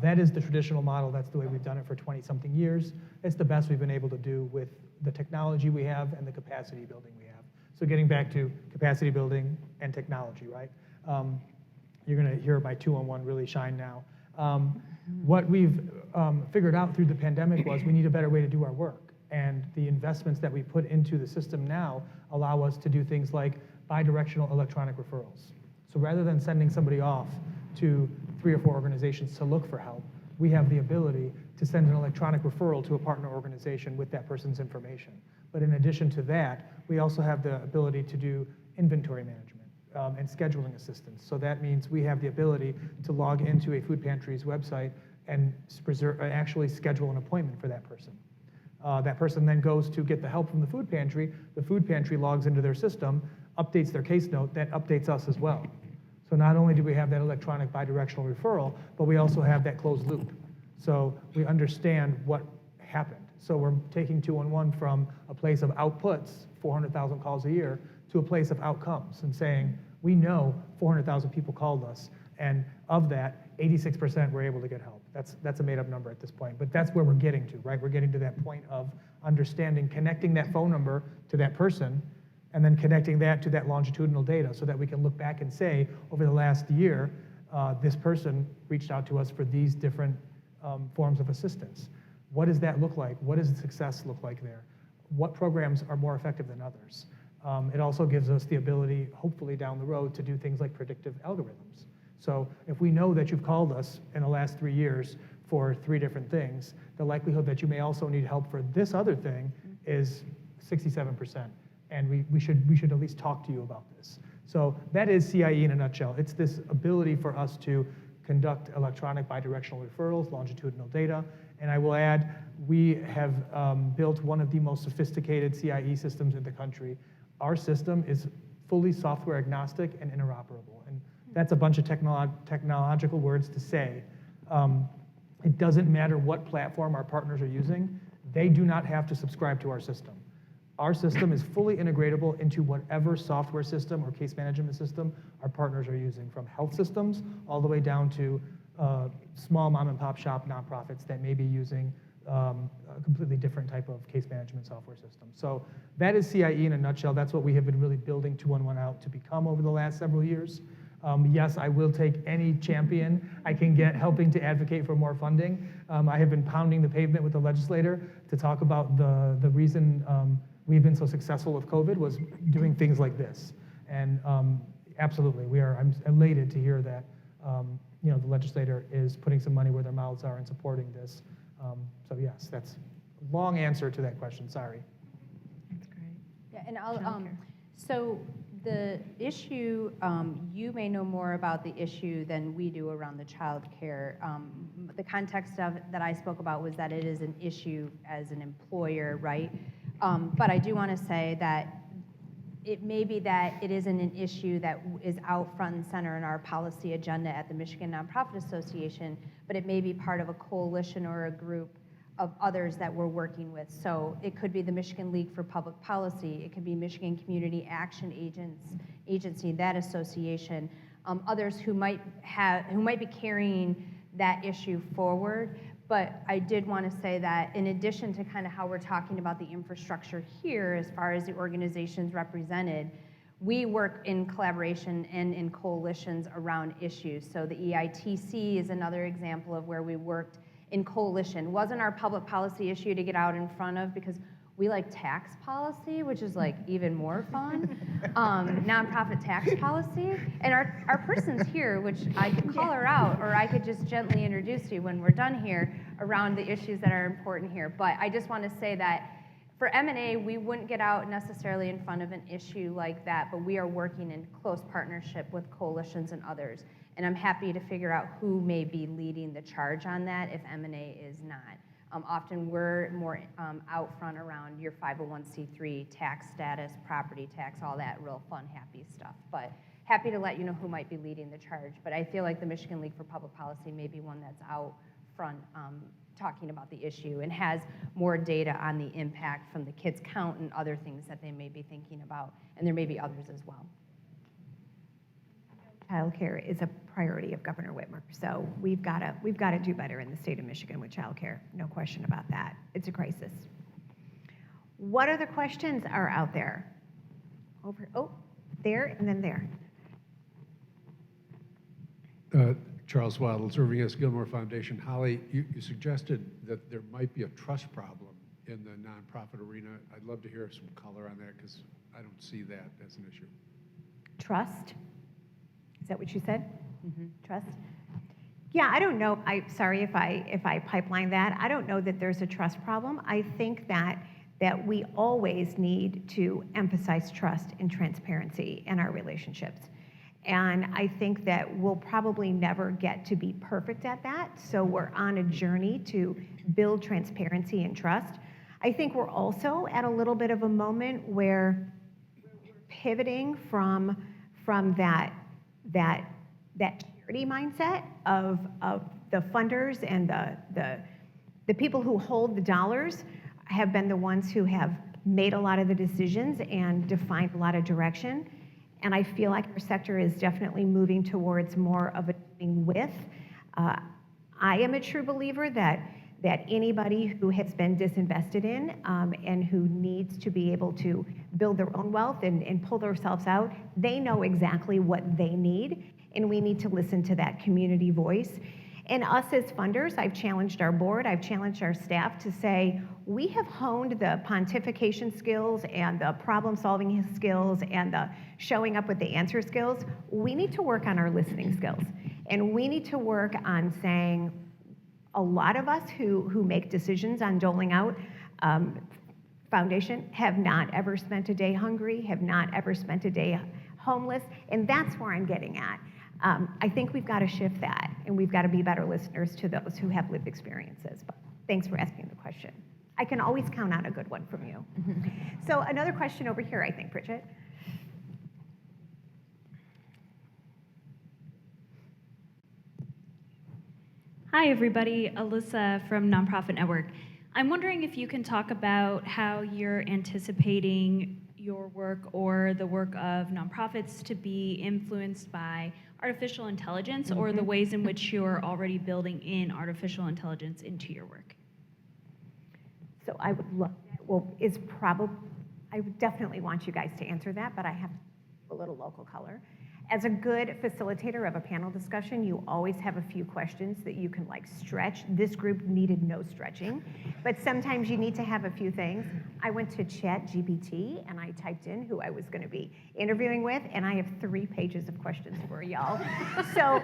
That is the traditional model. That's the way we've done it for 20-something years. It's the best we've been able to do with the technology we have and the capacity building we have. So getting back to capacity building and technology, right? You're going to hear my 211 really shine now. What we've figured out through the pandemic was we need a better way to do our work. And the investments that we put into the system now allow us to do things like bidirectional electronic referrals. So rather than sending somebody off to 3 or 4 organizations to look for help, we have the ability to send an electronic referral to a partner organization with that person's information. But in addition to that, we also have the ability to do inventory management and scheduling assistance. So that means we have the ability to log into a food pantry's website and actually schedule an appointment for that person. That person then goes to get the help from the food pantry logs into their system, updates their case note, that updates us as well. So not only do we have that electronic bidirectional referral, but we also have that closed loop. So we understand what happened. So we're taking 211 from a place of outputs, 400,000 calls a year, to a place of outcomes and saying, we know 400,000 people called us, and of that, 86% were able to get help. That's a made-up number at this point, but that's where we're getting to, right? We're getting to that point of understanding, connecting that phone number to that person, and then connecting that to that longitudinal data so that we can look back and say, over the last year, this person reached out to us for these different forms of assistance. What does that look like? What does success look like there? What programs are more effective than others? It also gives us the ability, hopefully down the road, to do things like predictive algorithms. So if we know that you've called us in the last 3 years for 3 different things, the likelihood that you may also need help for this other thing is 67%. And we should at least talk to you about this. So that is CIE in a nutshell. It's this ability for us to conduct electronic bidirectional referrals, longitudinal data, and I will add, we have built one of the most sophisticated CIE systems in the country. Our system is fully software agnostic and interoperable, and that's a bunch of technological words to say. It doesn't matter what platform our partners are using, they do not have to subscribe to our system. Our system is fully integratable into whatever software system or case management system our partners are using, from health systems all the way down to small mom and pop shop nonprofits that may be using a completely different type of case management software system. So that is CIE in a nutshell. That's what we have been really building 211 out to become over the last several years. Yes, I will take any champion I can get helping to advocate for more funding. I have been pounding the pavement with the legislator to talk about the reason we've been so successful with COVID was doing things like this. And absolutely, I'm elated to hear that the legislator is putting some money where their mouths are and supporting this. So yes, that's a long answer to that question, sorry. That's great. Yeah, and I'll, Childcare. so the issue, you may know more about the issue than we do around the child care. The context of that I spoke about was that it is an issue as an employer, right? But I do want to say that it may be that it isn't an issue that is out front and center in our policy agenda at the Michigan Nonprofit Association, but it may be part of a coalition or a group of others that we're working with. So it could be the Michigan League for Public Policy, it could be Michigan Community Action Agency, that association, others who might be carrying that issue forward. But I did want to say that in addition to kind of how we're talking about the infrastructure here, as far as the organizations represented, we work in collaboration and in coalitions around issues. So the EITC is another example of where we worked in coalition. Wasn't our public policy issue to get out in front of, because we like tax policy, which is like even more fun, nonprofit tax policy. And our person's here, which I could call her out, or I could just gently introduce you when we're done here around the issues that are important here. But I just want to say that for M&A, we wouldn't get out necessarily in front of an issue like that, but we are working in close partnership with coalitions and others. And I'm happy to figure out who may be leading the charge on that if M&A is not. Often we're more out front around your 501c3 tax status, property tax, all that real fun, happy stuff. But happy to let you know who might be leading the charge. But I feel like the Michigan League for Public Policy may be one that's out front talking about the issue and has more data on the impact from the kids count and other things that they may be thinking about. And there may be others as well. Childcare is a priority of Governor Whitmer, so we've got to do better in the state of Michigan with childcare. No question about that. It's a crisis. What other questions are out there? There and then there. Charles Waddle, Serving S. Gilmore Foundation. Holly, you suggested that there might be a trust problem in the nonprofit arena. I'd love to hear some color on that because I don't see that as an issue. Trust. Is that what you said? Mm-hmm. Trust? Yeah, I don't know. Sorry if I pipeline that. I don't know that there's a trust problem. I think that we always need to emphasize trust and transparency in our relationships. And I think that we'll probably never get to be perfect at that. So we're on a journey to build transparency and trust. I think we're also at a little bit of a moment where we're pivoting from that charity mindset of the funders and the people who hold the dollars have been the ones who have made a lot of the decisions and defined a lot of direction. And I feel like our sector is definitely moving towards more of a doing with. I am a true believer that anybody who has been disinvested in and who needs to be able to build their own wealth and pull themselves out, they know exactly what they need, and we need to listen to that community voice. And us as funders, I've challenged our board, I've challenged our staff to say, we have honed the pontification skills and the problem-solving skills and the showing up with the answer skills. We need to work on our listening skills. And we need to work on saying, a lot of us who make decisions on doling out foundation have not ever spent a day hungry, have not ever spent a day homeless, and that's where I'm getting at. I think we've got to shift that, and we've got to be better listeners to those who have lived experiences. But thanks for asking the question. I can always count on a good one from you. So another question over here, I think, Bridget. Hi, everybody. Alyssa from Nonprofit Network. I'm wondering if you can talk about how you're anticipating your work or the work of nonprofits to be influenced by artificial intelligence or the ways in which you're already building in artificial intelligence into your work. So I would love that. Well, I would definitely want you guys to answer that, but I have a little local color. As a good facilitator of a panel discussion, you always have a few questions that you can stretch. This group needed no stretching, but sometimes you need to have a few things. I went to ChatGPT and I typed in who I was going to be interviewing with, and I have 3 pages of questions for y'all. So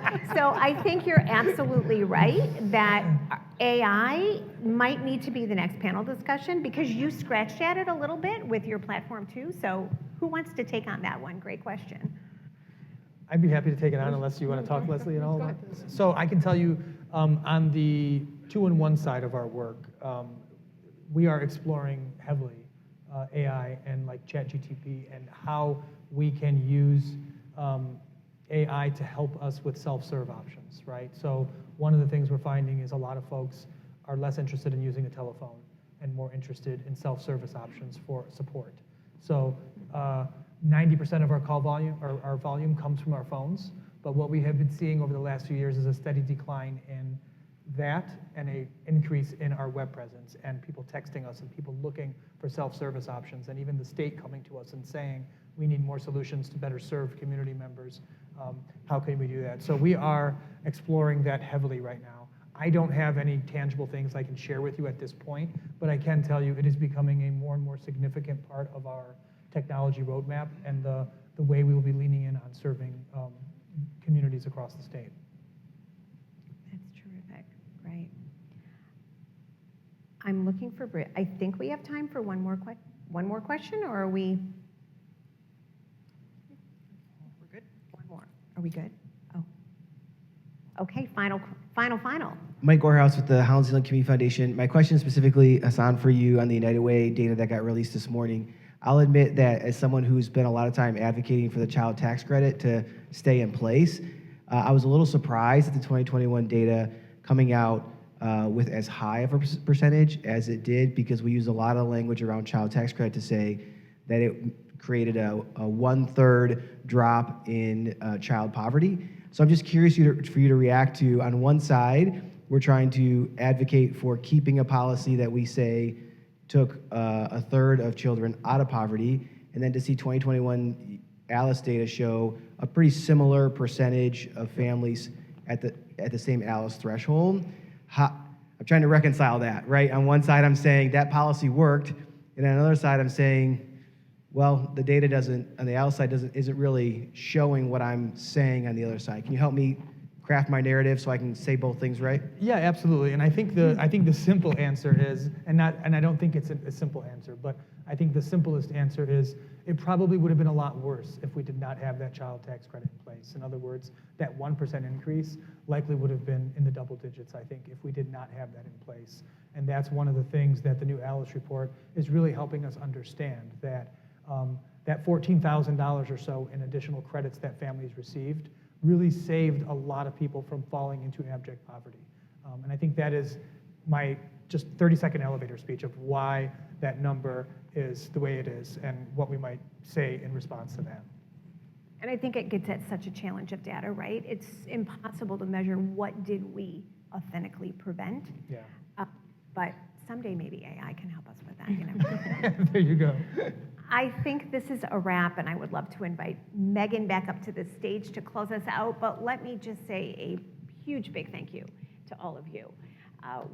I think you're absolutely right that AI might need to be the next panel discussion because you scratched at it a little bit with your platform too. So who wants to take on that one? Great question. I'd be happy to take it on unless you want to talk, Lesley, at all about this. So I can tell you on the 2-in-1 side of our work, we are exploring heavily AI and ChatGPT and how we can use AI to help us with self-serve options, right? So one of the things we're finding is a lot of folks are less interested in using a telephone and more interested in self-service options for support. So 90% of our call volume, or our volume, comes from our phones. But what we have been seeing over the last few years is a steady decline in that and an increase in our web presence and people texting us and people looking for self-service options and even the state coming to us and saying, we need more solutions to better serve community members. How can we do that? So we are exploring that heavily right now. I don't have any tangible things I can share with you at this point, but I can tell you it is becoming a more and more significant part of our technology roadmap and the way we will be leaning in on serving communities across the state. That's terrific. Great. I'm looking for Britt. I think we have time for one more question, or are we? We're good. One more. Are we good? Oh. Okay. Final. Mike Gorehouse with the Highland Zealand Community Foundation. My question is specifically, Hassan, for you on the United Way data that got released this morning. I'll admit that as someone who's spent a lot of time advocating for the child tax credit to stay in place, I was a little surprised at the 2021 data coming out with as high of a percentage as it did, because we used a lot of language around child tax credit to say that it created a 1/3 drop in child poverty. So I'm just curious for you to react to, on one side, we're trying to advocate for keeping a policy that we say took 1/3 of children out of poverty, and then to see 2021 ALICE data show a pretty similar percentage of families at the same ALICE threshold. I'm trying to reconcile that, right? On one side, I'm saying that policy worked, and on the other side, I'm saying, well, the data on the ALICE side isn't really showing what I'm saying on the other side. Can you help me craft my narrative so I can say both things right? Yeah, absolutely. And I think the simple answer is, and I don't think it's a simple answer, but I think the simplest answer is it probably would have been a lot worse if we did not have that child tax credit in place. In other words, that 1% increase likely would have been in the double digits, I think, if we did not have that in place. And that's one of the things that the new ALICE report is really helping us understand, that that $14,000 or so in additional credits that families received really saved a lot of people from falling into abject poverty. And I think that is my just 30-second elevator speech of why that number is the way it is and what we might say in response to that. And I think it gets at such a challenge of data, right? It's impossible to measure what did we authentically prevent. Yeah. But someday maybe AI can help us with that. You know? There you go. I think this is a wrap, and I would love to invite Megan back up to the stage to close us out. But let me just say a huge big thank you to all of you.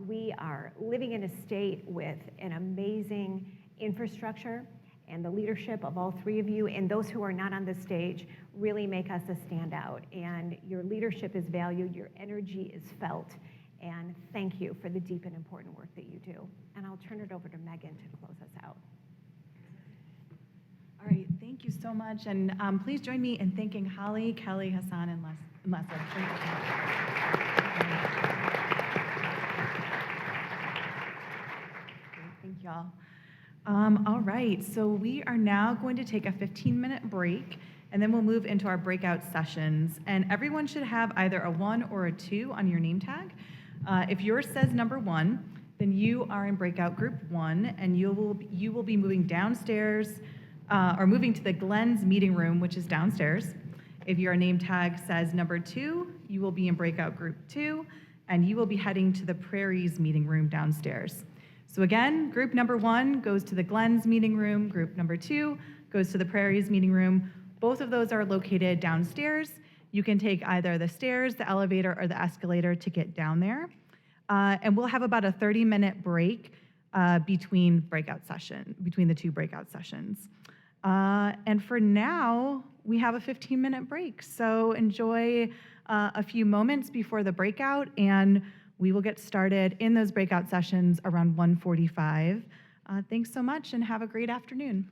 We are living in a state with an amazing infrastructure, and the leadership of all three of you and those who are not on the stage really make us a standout. And your leadership is valued, your energy is felt, and thank you for the deep and important work that you do. And I'll turn it over to Megan to close us out. All right, thank you so much. And please join me in thanking Holly, Kelley, Hassan, and Lesley. Thank y'all. All right, so we are now going to take a 15-minute break, and then we'll move into our breakout sessions. And everyone should have either a 1 or a 2 on your name tag. If yours says number 1, then you are in breakout group 1, and you will be moving downstairs, or moving to the Glenn's meeting room, which is downstairs. If your name tag says number 2, you will be in breakout group 2, and you will be heading to the Prairies meeting room downstairs. So again, group number 1 goes to the Glenn's meeting room, group number 2 goes to the Prairies meeting room. Both of those are located downstairs. You can take either the stairs, the elevator, or the escalator to get down there. And we'll have about a 30-minute break between the 2 breakout sessions. And for now, we have a 15-minute break. So enjoy a few moments before the breakout, and we will get started in those breakout sessions around 1:45. Thanks so much, and have a great afternoon.